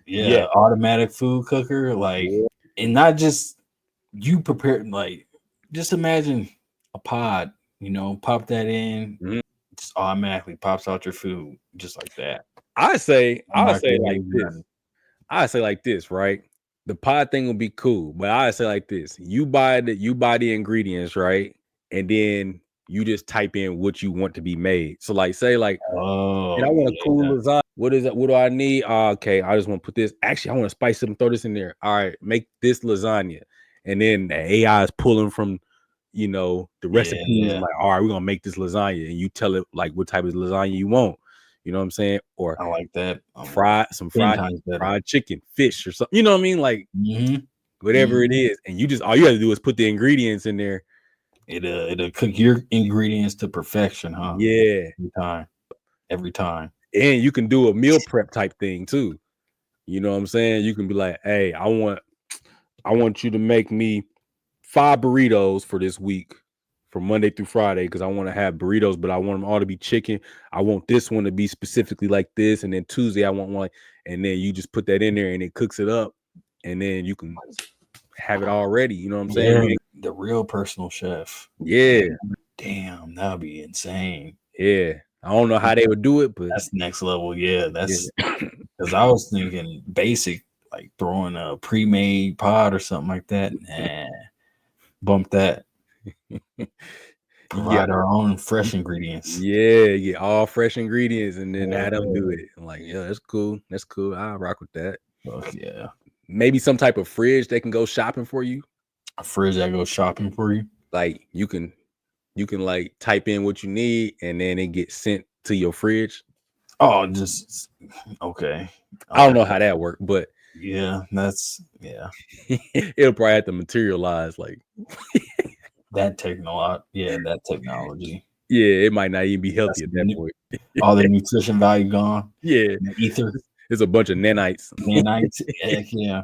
Yeah. Automatic food cooker, like, and not just you prepared. Like, just imagine a pod pop that in, Mhm. just automatically pops out your food just like that. I say like Microwave this. nothing. I say like this, right? The pod thing will be cool, but I say like this: you buy the ingredients, right? And then you just type in what you want to be made. So like say like, and I Oh, want a cool yeah. lasagna. What is it? What do I need? Okay, I just want to put this. Actually, I want to spice it and throw this in there. All right, make this lasagna. And then the AI is pulling from, the recipes. Yeah. Like, all right, we're gonna make this lasagna, and you tell it like what type of lasagna you want. You know what I'm saying? Or I like that. fried 10 times better. fried chicken, fish, or something. You know what I mean? Like whatever it Mhm. is, and you just all you have to do is put the ingredients in there. It'll cook your ingredients to perfection, huh? Yeah, Every time. and you can do a meal prep type thing too. You know what I'm saying? You can be like, hey, I want you to make me 5 burritos for this week, from Monday through Friday, because I want to have burritos, but I want them all to be chicken. I want this one to be specifically like this, and then Tuesday I want one, and then you just put that in there and it cooks it up, and then you can have it all ready. You know what I'm saying? Yeah, the real personal chef. Yeah. Damn, that would be insane. Yeah. I don't know how they would do it, but that's next level. Yeah, that's because I was thinking basic, like throwing a pre-made pod or something like that. Nah, bump that. Provide our own fresh ingredients. Yeah, all fresh ingredients, and then have them do it. I'm like, yeah, that's cool. That's cool. I'll rock with that. Fuck yeah. Maybe some type of fridge they can go shopping for you. A fridge that goes shopping for you. Like you can like type in what you need, and then it gets sent to your fridge. Oh, just okay. I don't know how that works, but yeah, it'll probably have to materialize like that technology. Yeah, that technology. Yeah, it might not even be healthy at that point. All the nutrition value gone. Yeah, ether. It's a bunch of nanites. Heck yeah.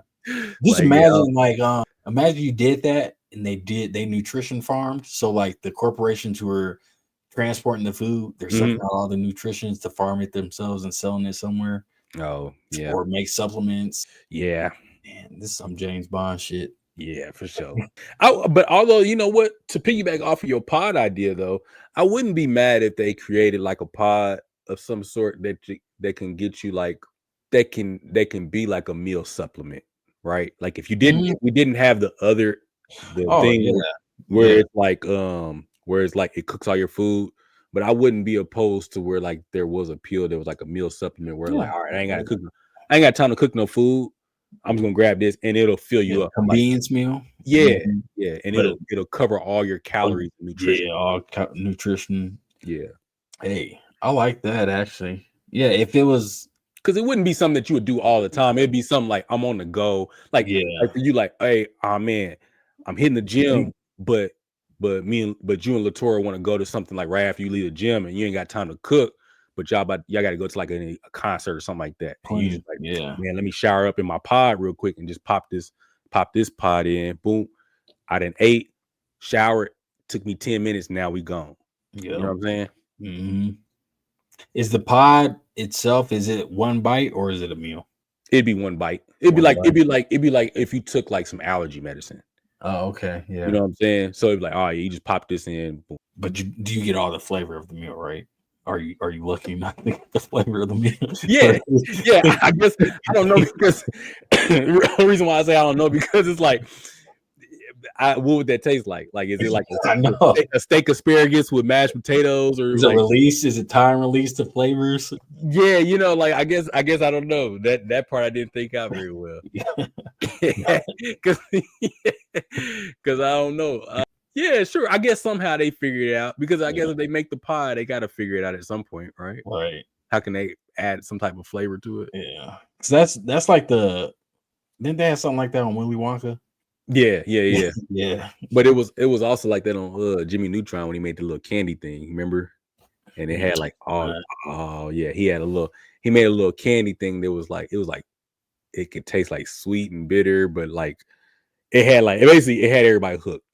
Just imagine imagine you did that and they nutrition farmed. So like the corporations who are transporting the food, they're sucking out all the nutritions to farm it themselves and selling it somewhere. Oh, yeah. Or make supplements. Yeah. Man, this is some James Bond shit. Yeah, for sure. But although, you know what, to piggyback off of your pod idea though, I wouldn't be mad if they created like a pod of some sort that can get you like that can be like a meal supplement, right? Like if you didn't if we didn't have the thing where it's like where it's like it cooks all your food, but I wouldn't be opposed to where like there was a pill that was like a meal supplement where like, all right, I ain't got time to cook no food. I'm just gonna grab this and it'll fill you up. Convenience meal. Yeah, yeah, and it'll cover all your calories and nutrition. Yeah, all nutrition. Yeah. Hey, I like that actually. Yeah, if it was because it wouldn't be something that you would do all the time. It'd be something like I'm on the go. Like, like for you, like, hey, man, I'm hitting the gym, but you and Latora want to go to something like right after you leave the gym and you ain't got time to cook. But y'all got to go to like a concert or something like that. And you just like, man, let me shower up in my pod real quick and just pop this pod in. Boom. I done ate, showered, took me 10 minutes. Now we gone. You know what I'm saying? Mm-hmm. Is the pod itself, is it one bite or is it a meal? It'd be one bite. It'd be like if you took like some allergy medicine. Oh, okay. Yeah. You know what I'm saying? So it'd be like, oh, you just pop this in. Boom. But do you get all the flavor of the meal, right? Are you lucky not to get the flavor of the meal? Yeah. I guess I don't know because the reason why I say I don't know because it's like what would that taste like? Like, is it like a steak asparagus with mashed potatoes, or is it release? Is it time release to flavors? Yeah, like I guess I don't know that part I didn't think out very well because I don't know. Yeah, sure. I guess somehow they figured it out because I guess if they make the pie, they got to figure it out at some point, right? Right. How can they add some type of flavor to it? Yeah, because that's like didn't they have something like that on Willy Wonka? Yeah. Yeah. But it was also like that on Jimmy Neutron when he made the little candy thing, remember? And it had like he made a little candy thing that was like it could taste like sweet and bitter, but like it had everybody hooked.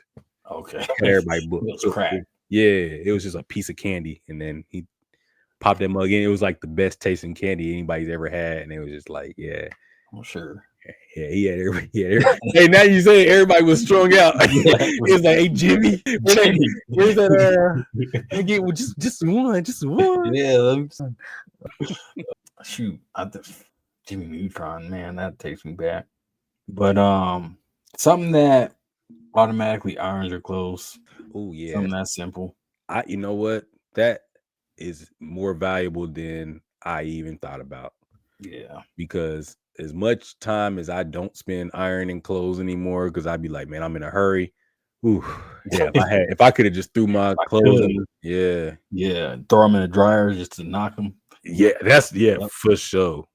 Okay. Everybody booked. It was crack. Yeah, it was just a piece of candy, and then he popped that mug in. It was like the best tasting candy anybody's ever had, and it was just like, yeah, I'm sure. Yeah, he had everybody. Hey, now you say everybody was strung out. It's like, hey, Jimmy, where's that? Again, just one. Yeah, shoot, Jimmy Neutron, man, that takes me back. But something that automatically irons your clothes. Oh yeah, something that simple. You know what? That is more valuable than I even thought about. Yeah, because as much time as I don't spend ironing clothes anymore, because I'd be like, man, I'm in a hurry. Ooh, yeah. If I could have just threw my clothes in, yeah, throw them in the dryer just to knock them. Yeah, for sure.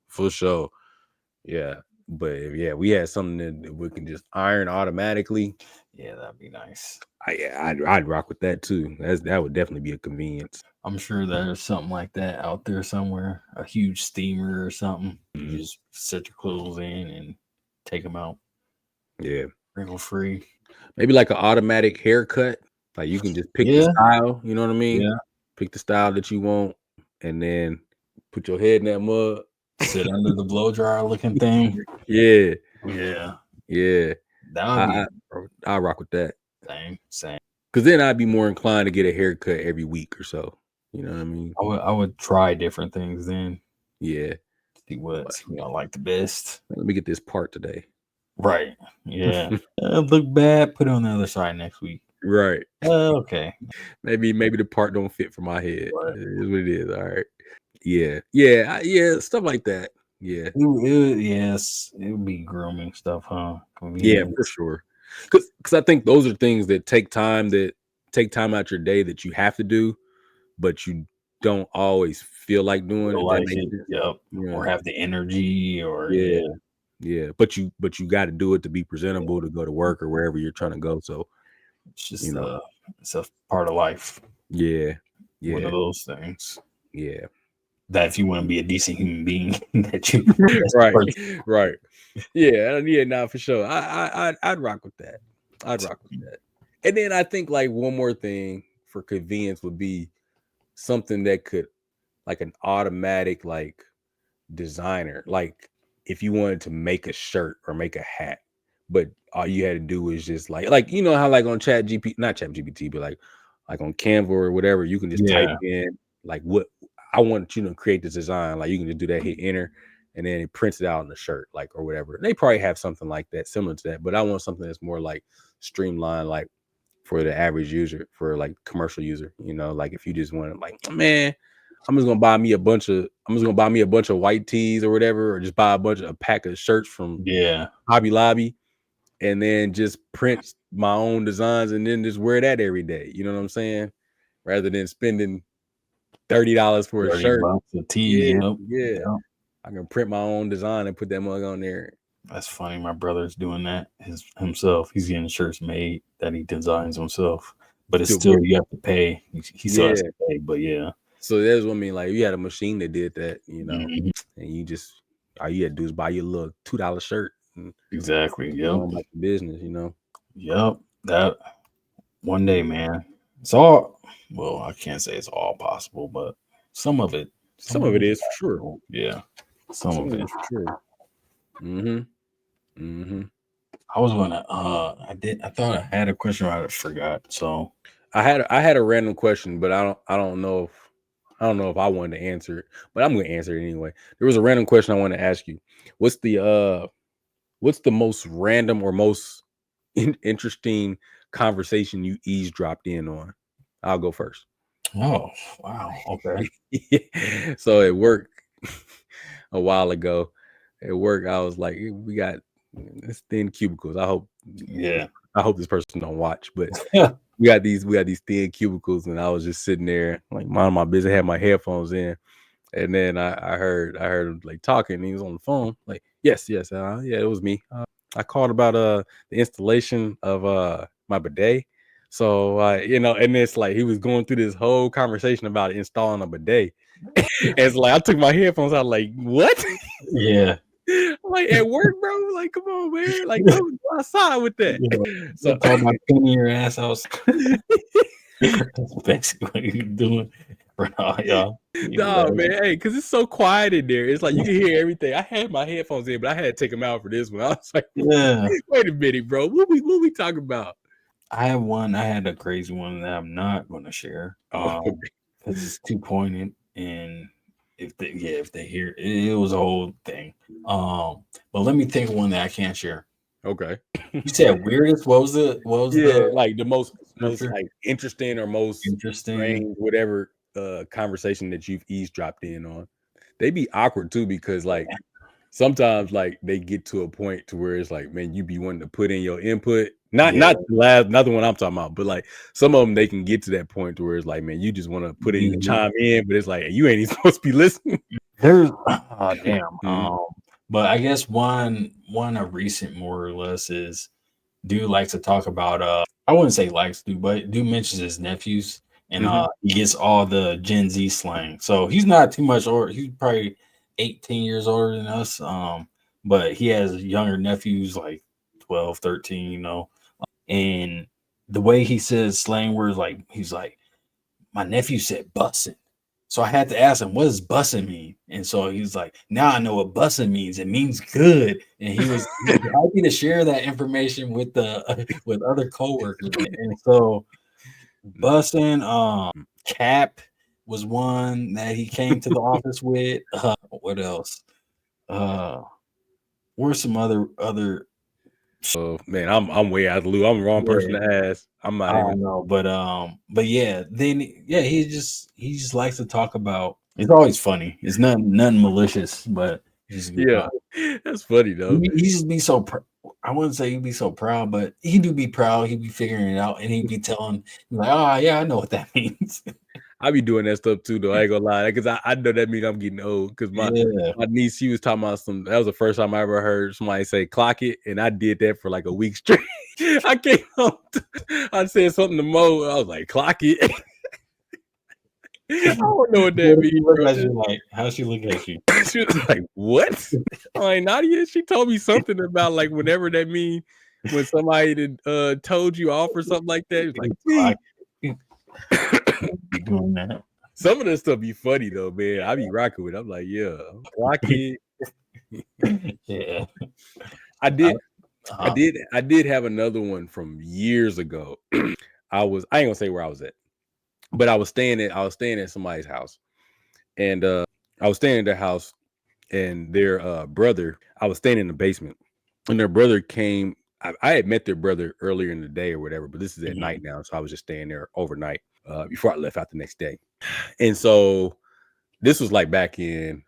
Yeah, but if we had something that we can just iron automatically, yeah, that'd be nice. I'd rock with that too. That would definitely be a convenience. I'm sure there's something like that out there somewhere, a huge steamer or something. You just set your clothes in and take them out. Yeah, wrinkle free. Maybe like an automatic haircut. Like you can just pick the style. You know what I mean? Yeah. Pick the style that you want, and then put your head in that mug. Sit under the blow dryer looking thing. Yeah. I'll rock with that. Same. Because then I'd be more inclined to get a haircut every week or so. You know what I mean? I would try different things then. Yeah. See what I like the best. Let me get this part today. Right. Yeah. Look bad. Put it on the other side next week. Right. Okay. Maybe the part don't fit for my head. Right. It is what it is. All right. Yeah. Stuff like that. Yeah. Yes. It would be grooming stuff, huh? Yeah, for sure. Because I think those are things that take time out your day that you have to do, but you don't always feel like doing it. Yep. Yeah. Or have the energy or yeah. But you got to do it to be presentable to go to work or wherever you're trying to go. So it's just it's a part of life. Yeah. One of those things. Yeah. That if you want to be a decent human being, that you right. Yeah, nah, for sure. I'd rock with that. And then I think like one more thing for convenience would be something that could like an automatic like designer, like if you wanted to make a shirt or make a hat, but all you had to do was just like you know how like on not Chat GPT, but like on Canva or whatever, you can just type in like what I want you to create this design. Like you can just do that, hit enter, and then it prints it out on the shirt, like or whatever. They probably have something like that, similar to that, but I want something that's more like streamlined, like for the average user, for like commercial user. You know, like if you just want to, like, man, I'm just gonna buy me a bunch of white tees or whatever, or just buy a pack of shirts from Hobby Lobby, and then just print my own designs and then just wear that every day. You know what I'm saying? Rather than spending $30 for a shirt. A tee, yeah. I can print my own design and put that mug on there. That's funny. My brother's doing that himself. He's getting shirts made that he designs himself, but it's still you have to pay. He still has to pay, but yeah. So that's what I mean. Like you had a machine that did that, you know, and you just all you had to do is buy your little $2 shirt. Exactly. Yep. Like business, you know. Yep. That one day, man. It's all I can't say it's all possible, but some of it is for sure. Yeah. Some of it is for sure. I was gonna I thought I had a question, I forgot. So I had a random question, but I don't know if I wanted to answer it, but I'm gonna answer it anyway. There was a random question I wanted to ask you. What's the most random or most interesting conversation you eavesdropped in on? I'll go first. Oh, wow. Okay. So at work a while ago, at work, I was like, we got this thin cubicles. I hope this person don't watch, but we got these thin cubicles, and I was just sitting there like minding my business, had my headphones in, and then I heard him like talking, and he was on the phone, like, yes, it was me. I called about the installation of my bidet. So and it's like he was going through this whole conversation about installing a bidet. It's like I took my headphones out, like, what? Yeah. Like at work, bro. Like, come on, man. Like, go outside with that. Yeah. So talking about cleaning your ass out. That's basically what you're doing. for y'all. No, man, hey, because it's so quiet in there. It's like you can hear everything. I had my headphones in, but I had to take them out for this one. I was like, wait a minute, bro. What we talking about? I have one. I had a crazy one that I'm not going to share because it's too poignant, and if they hear it was a whole thing. But let me think of one that I can't share. Okay. You said weirdest. What was the like the most like interesting or most strange, whatever conversation that you've eavesdropped in on? They be awkward too, because like sometimes like they get to a point to where it's like, man, you be wanting to put in your input. Not the one I'm talking about, but like some of them they can get to that point to where it's like, man, you just want to put in chime in, but it's like you ain't even supposed to be listening. There's but I guess one of recent more or less is dude likes to talk about I wouldn't say likes to, but dude mentions his nephews and he gets all the Gen Z slang. So he's not too much older. He's probably 18 years older than us. But he has younger nephews like 12, 13, you know. And the way he says slang words, like he's like, my nephew said bussin'. So I had to ask him, what does bussin' mean? And so he's like, now I know what bussin' means. It means good. And he was happy to share that information with with other coworkers. And so bussin', cap was one that he came to the office with. What else? Where's some other man, I'm way out of the loop. I'm the wrong person to ask. I'm not I don't know, but yeah, then he just likes to talk about. It's always funny. It's nothing malicious, but that's funny though. He just be so. I wouldn't say he'd be so proud, but he do be proud. He'd be figuring it out, and he'd be telling like, "Oh yeah, I know what that means." I be doing that stuff too, though. I ain't gonna lie, because I know that means I'm getting old. Because my niece, she was talking about that was the first time I ever heard somebody say "clock it," and I did that for like a week straight. I came home, I said something to Mo. I was like, "Clock it." I don't know what that means. Like, how's she looking at you? She was like, "What?" I'm like, Nadia. She told me something about like whatever that means when somebody told you off or something like that. It was like, be doing that. Some of this stuff be funny though, man. I be rocking with it. I'm like, yeah, clock it. Yeah. I did have another one from years ago. I ain't gonna say where I was at, but I was staying at somebody's house, and I was staying at their house, and their brother. I was staying in the basement, and their brother came. I had met their brother earlier in the day or whatever, but this is at night now, so I was just staying there overnight before I left out the next day. And so this was like back in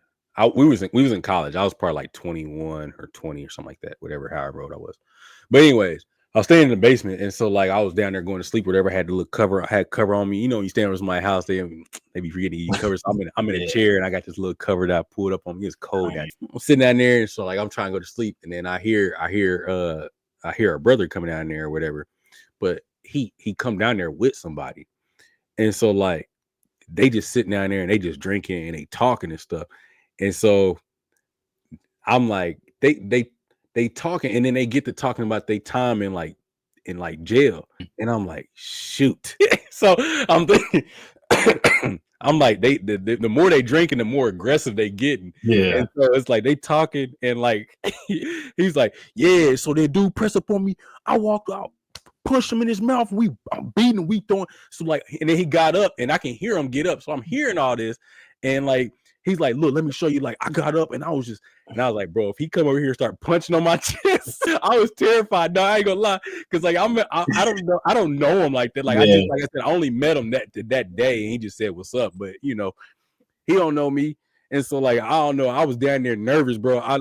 we was in college. I was probably like 21 or 20 or something like that, however old I was. But anyways, I was staying in the basement, and so like I was down there going to sleep, whatever. I had cover on me. You know, you stand over my house, they be forgetting you covers. So I'm in a chair, and I got this little cover that I pulled up on me. It's cold down there. I'm sitting down there, and so like I'm trying to go to sleep, and then I hear a brother coming down there or whatever, but he come down there with somebody. And so like they just sitting down there and they just drinking and they talking and stuff. And so I'm like, they talking, and then they get to talking about their time in jail. And I'm like, shoot. So I'm thinking, I'm like, the more they drinking, the more aggressive they getting. Yeah. And so it's like they talking, and like he's like, yeah. So that dude press up on me. I walked out, push him in his mouth. I'm beating him. We throwing. So like, and then he got up, and I can hear him get up. So I'm hearing all this, and like he's like, look, let me show you. Like I got up, and I was like, bro, if he come over here and start punching on my chest, I was terrified. No, I ain't gonna lie, because like I don't know him like that. Like I said, I only met him that day, and he just said what's up. But you know, he don't know me. And so like, I don't know, I was down there nervous, bro. I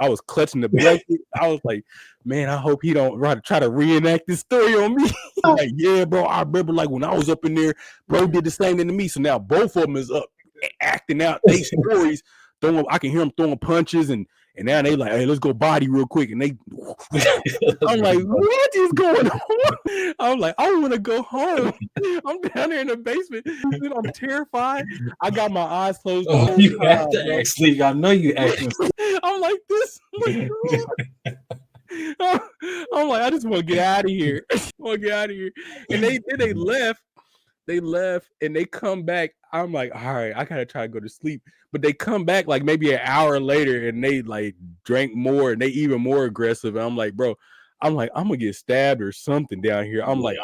was clutching the blanket. I was like, man, I hope he don't try to reenact this story on me. Like, yeah, bro, I remember like when I was up in there, bro did the same thing to me. So now both of them is up acting out their stories. I can hear them throwing punches, and now they like, hey, let's go body real quick. And I'm like, what is going on? I'm like, I want to go home. I'm down there in the basement. I'm terrified. I got my eyes closed. You have to actually. I know you actually. I'm like this. I'm like, I just want to get out of here. And they left. They left and they come back. I'm like, all right, I gotta try to go to sleep. But they come back like maybe an hour later and they like drank more and they even more aggressive. And I'm like, bro, I'm gonna get stabbed or something down here. I'm like,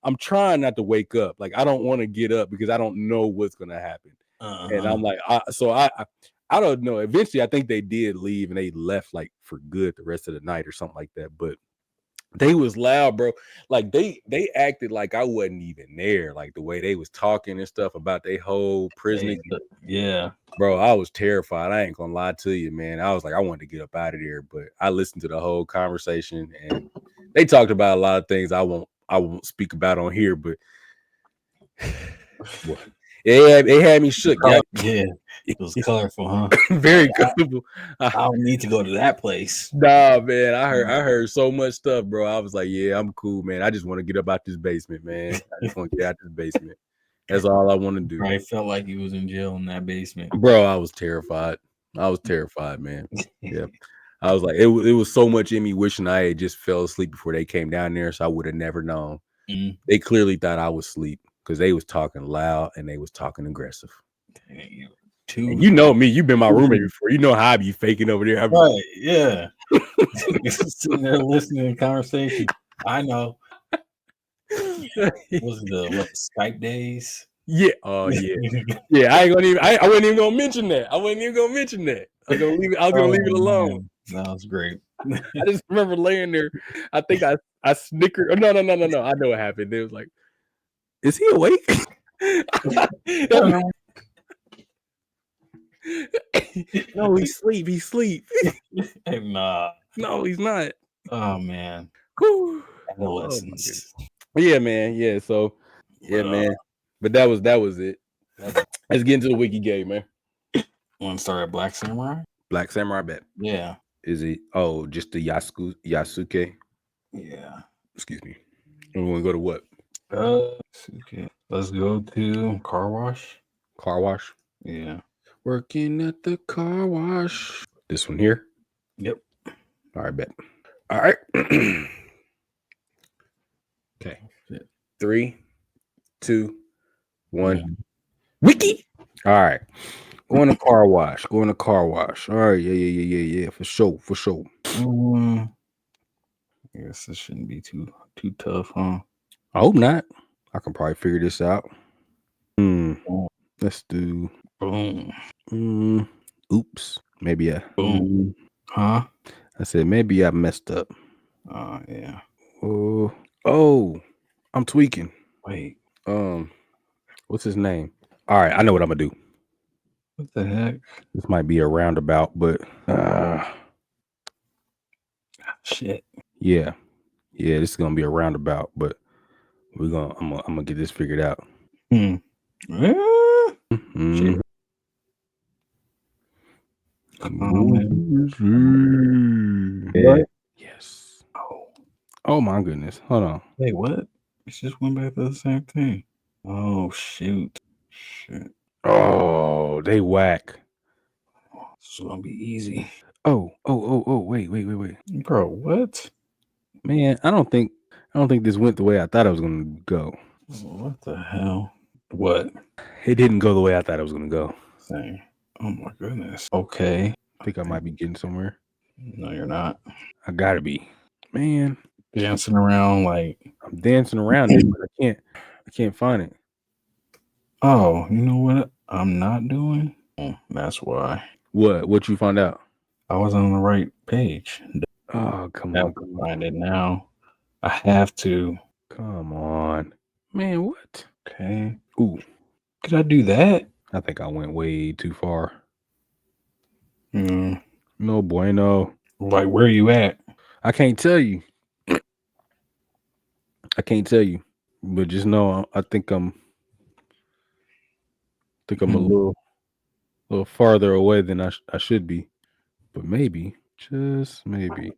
I'm trying not to wake up. Like, I don't want to get up because I don't know what's gonna happen. And I'm like, I don't know. Eventually, I think they did leave and they left like for good the rest of the night or something like that. But they was loud, bro. Like they acted like I wasn't even there. Like the way they was talking and stuff about their whole prison. Yeah, bro, I was terrified. I ain't gonna lie to you, man. I was like, I wanted to get up out of there, but I listened to the whole conversation and they talked about a lot of things I won't speak about on here, but it had me shook. Yeah. It was colorful, huh? Very colorful. I don't need to go to that place. Nah, man. I heard so much stuff, bro. I was like, yeah, I'm cool, man. I just want to get up out this basement, man. I just want to get out this basement. That's all I want to do. I felt like he was in jail in that basement. Bro, I was terrified. Man. Yeah. I was like, it was so much in me wishing I had just fell asleep before they came down there, so I would have never known. Mm-hmm. They clearly thought I was asleep because they was talking loud and they was talking aggressive. And you know me, you've been my roommate before. You know how I be faking over there. Right, yeah. Sitting there listening to conversation. I know. Was the Skype days? Yeah. Oh yeah. Yeah. I wasn't even gonna mention that. I was gonna leave it alone. Man. That was great. I just remember laying there. I think I snickered. Oh, no. I know what happened. It was like, is he awake? No, he's sleep. Nah. No, he's not. Oh man. Adolescence. Yeah, man. Yeah. So man. But that was it. Let's get into the Wiki Game, man. Want to start at Black Samurai? Black Samurai, bet. Yeah. Is it? Oh, just the Yasuke? Yeah. Excuse me. We want to go to what? Yasuke. Let's go to car wash. Car wash? Yeah. Working at the car wash. This one here? Yep. All right, bet. All right. Okay. 3, 2, 1. Wiki. All right. Going to car wash. All right. Yeah. For sure. I guess this shouldn't be too tough, huh? I hope not. I can probably figure this out. Let's do. Boom. Oops. Maybe I. Boom. Huh? I said maybe I messed up. Yeah. Oh. I'm tweaking. Wait. What's his name? All right, I know what I'm gonna do. What the heck? This might be a roundabout, but shit. Yeah, this is gonna be a roundabout, but I'm gonna get this figured out. Mm-hmm. Yes. Oh my goodness. Hold on. Wait, what? It just went back to the same thing. Oh shoot. Shit. Oh, they whack. This is gonna be easy. Oh, wait. Bro, what? Man, I don't think this went the way I thought it was gonna go. What the hell? What? It didn't go the way I thought it was gonna go. Dang. Oh my goodness. Okay. I think I might be getting somewhere. No, you're not. I gotta be. Man. Dancing around like I'm dancing around it, but I can't find it. Oh, you know what I'm not doing? That's why. What you found out? I was on the right page. Oh, come on. Find it now. I have to. Come on. Man, what? Okay. Ooh. Could I do that? I think I went way too far. No bueno. Like, where are you at? I can't tell you. But just know I think I'm a little farther away than I should be. But maybe, just maybe.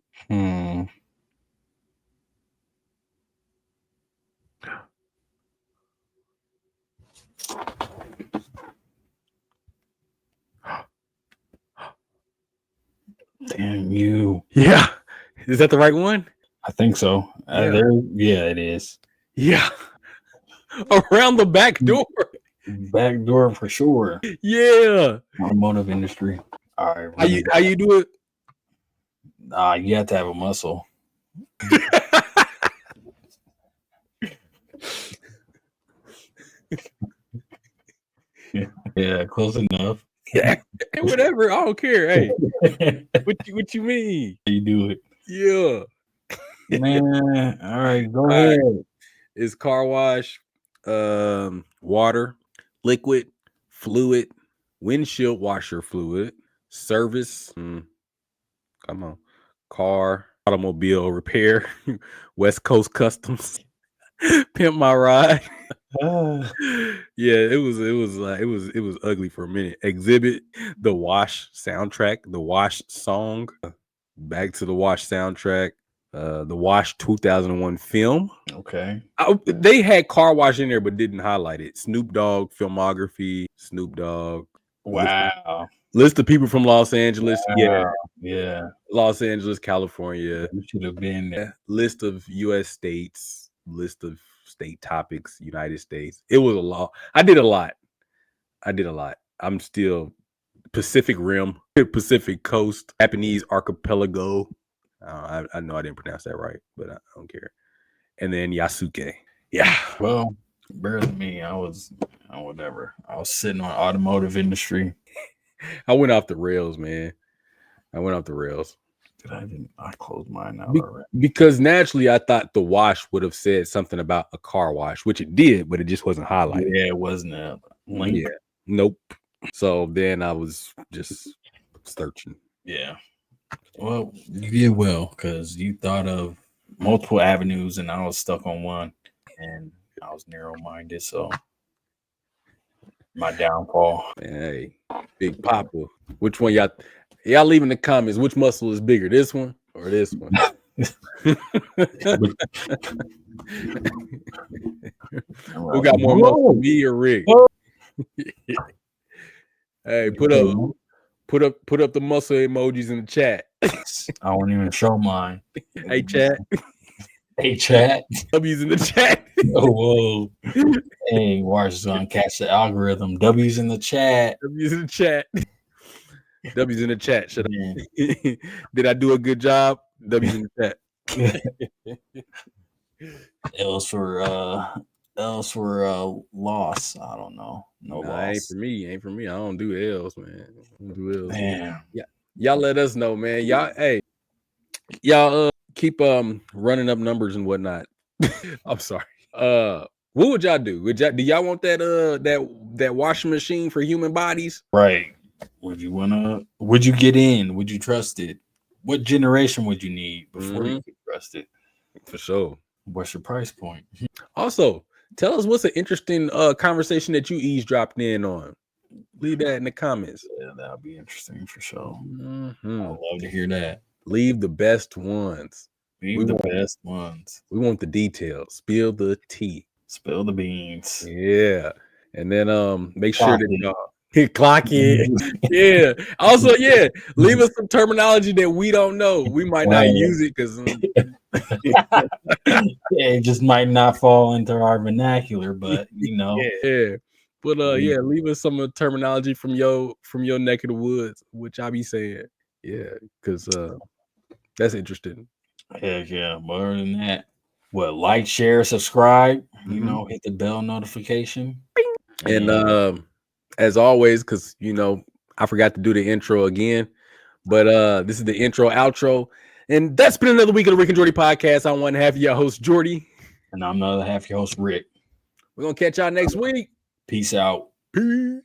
Damn you. Yeah. Is that the right one? I think so. Yeah, it is. Yeah. Around the back door. Back door for sure. Yeah. Automotive industry. All right. How you do it? You have to have a muscle. Yeah, close enough. Yeah, whatever. I don't care. Hey, what you mean? You do it. Yeah, man. All right, go ahead. It's car wash, water, liquid, fluid, windshield washer fluid, service. Come on, car, automobile repair, West Coast Customs, pimp my ride. Yeah, it was ugly for a minute. Exhibit, the Wash soundtrack, the Wash song, back to the Wash soundtrack, the Wash 2001 film. Okay. They had car wash in there but didn't highlight it. Snoop Dogg filmography, Snoop Dogg. Wow. List of people from Los Angeles. Wow. Yeah. Los Angeles, California. You should have been there. List of US states, list of state topics, United States. It was a lot. I did a lot. I'm still Pacific Rim, Pacific Coast, Japanese archipelago. I know I didn't pronounce that right, but I don't care. And then Yasuke. Yeah. Well, better than me. I was sitting on automotive industry. I went off the rails, man. I closed mine out already. Because naturally, I thought the wash would have said something about a car wash, which it did, but it just wasn't highlighted. Yeah, it wasn't a link. Yeah, nope. So then I was just searching. Yeah. Well, you did well because you thought of multiple avenues, and I was stuck on one, and I was narrow-minded. So my downfall. Hey, Big Papa, which one y'all leave in the comments? Which muscle is bigger, this one or this one? Who got more muscle, me or Rick? Hey, put up the muscle emojis in the chat. I won't even show mine. Hey, chat. Hey, chat. W's in the chat. Oh, whoa. Hey, Wars is gonna catch the algorithm. W's in the chat. W's in the chat. W's in the chat. Did I do a good job? W's in the chat. L's for loss. I don't know. No loss. Ain't for me. I don't do L's, man. I don't do L's. Damn. Yeah. Y'all let us know, man. Y'all keep running up numbers and whatnot. I'm sorry. What would y'all do? Do y'all want that washing machine for human bodies? Right. Would you get in? Would you trust it? What generation would you need before you could trust it? For sure. What's your price point? Also, tell us what's an interesting conversation that you eavesdropped in on. Leave that in the comments. Yeah, that'll be interesting for sure. Mm-hmm. I'd love to hear that. Leave the best ones. Best ones. We want the details. Spill the tea. Spill the beans. Yeah. And then make sure that y'all clock in. Yeah. Also, yeah, leave us some terminology that we don't know. We might not use it because it just might not fall into our vernacular, but Yeah. But leave us some terminology from your neck of the woods, which I be saying. Yeah, because that's interesting. Heck yeah. More than that. Like, share, subscribe, hit the bell notification. And as always, because I forgot to do the intro again, but this is the intro outro. And that's been another week of the Rick and Jordy Podcast. I'm one half of your host, Jordy. And I'm another half of your host, Rick. We're gonna catch y'all next week. Peace out. Peace.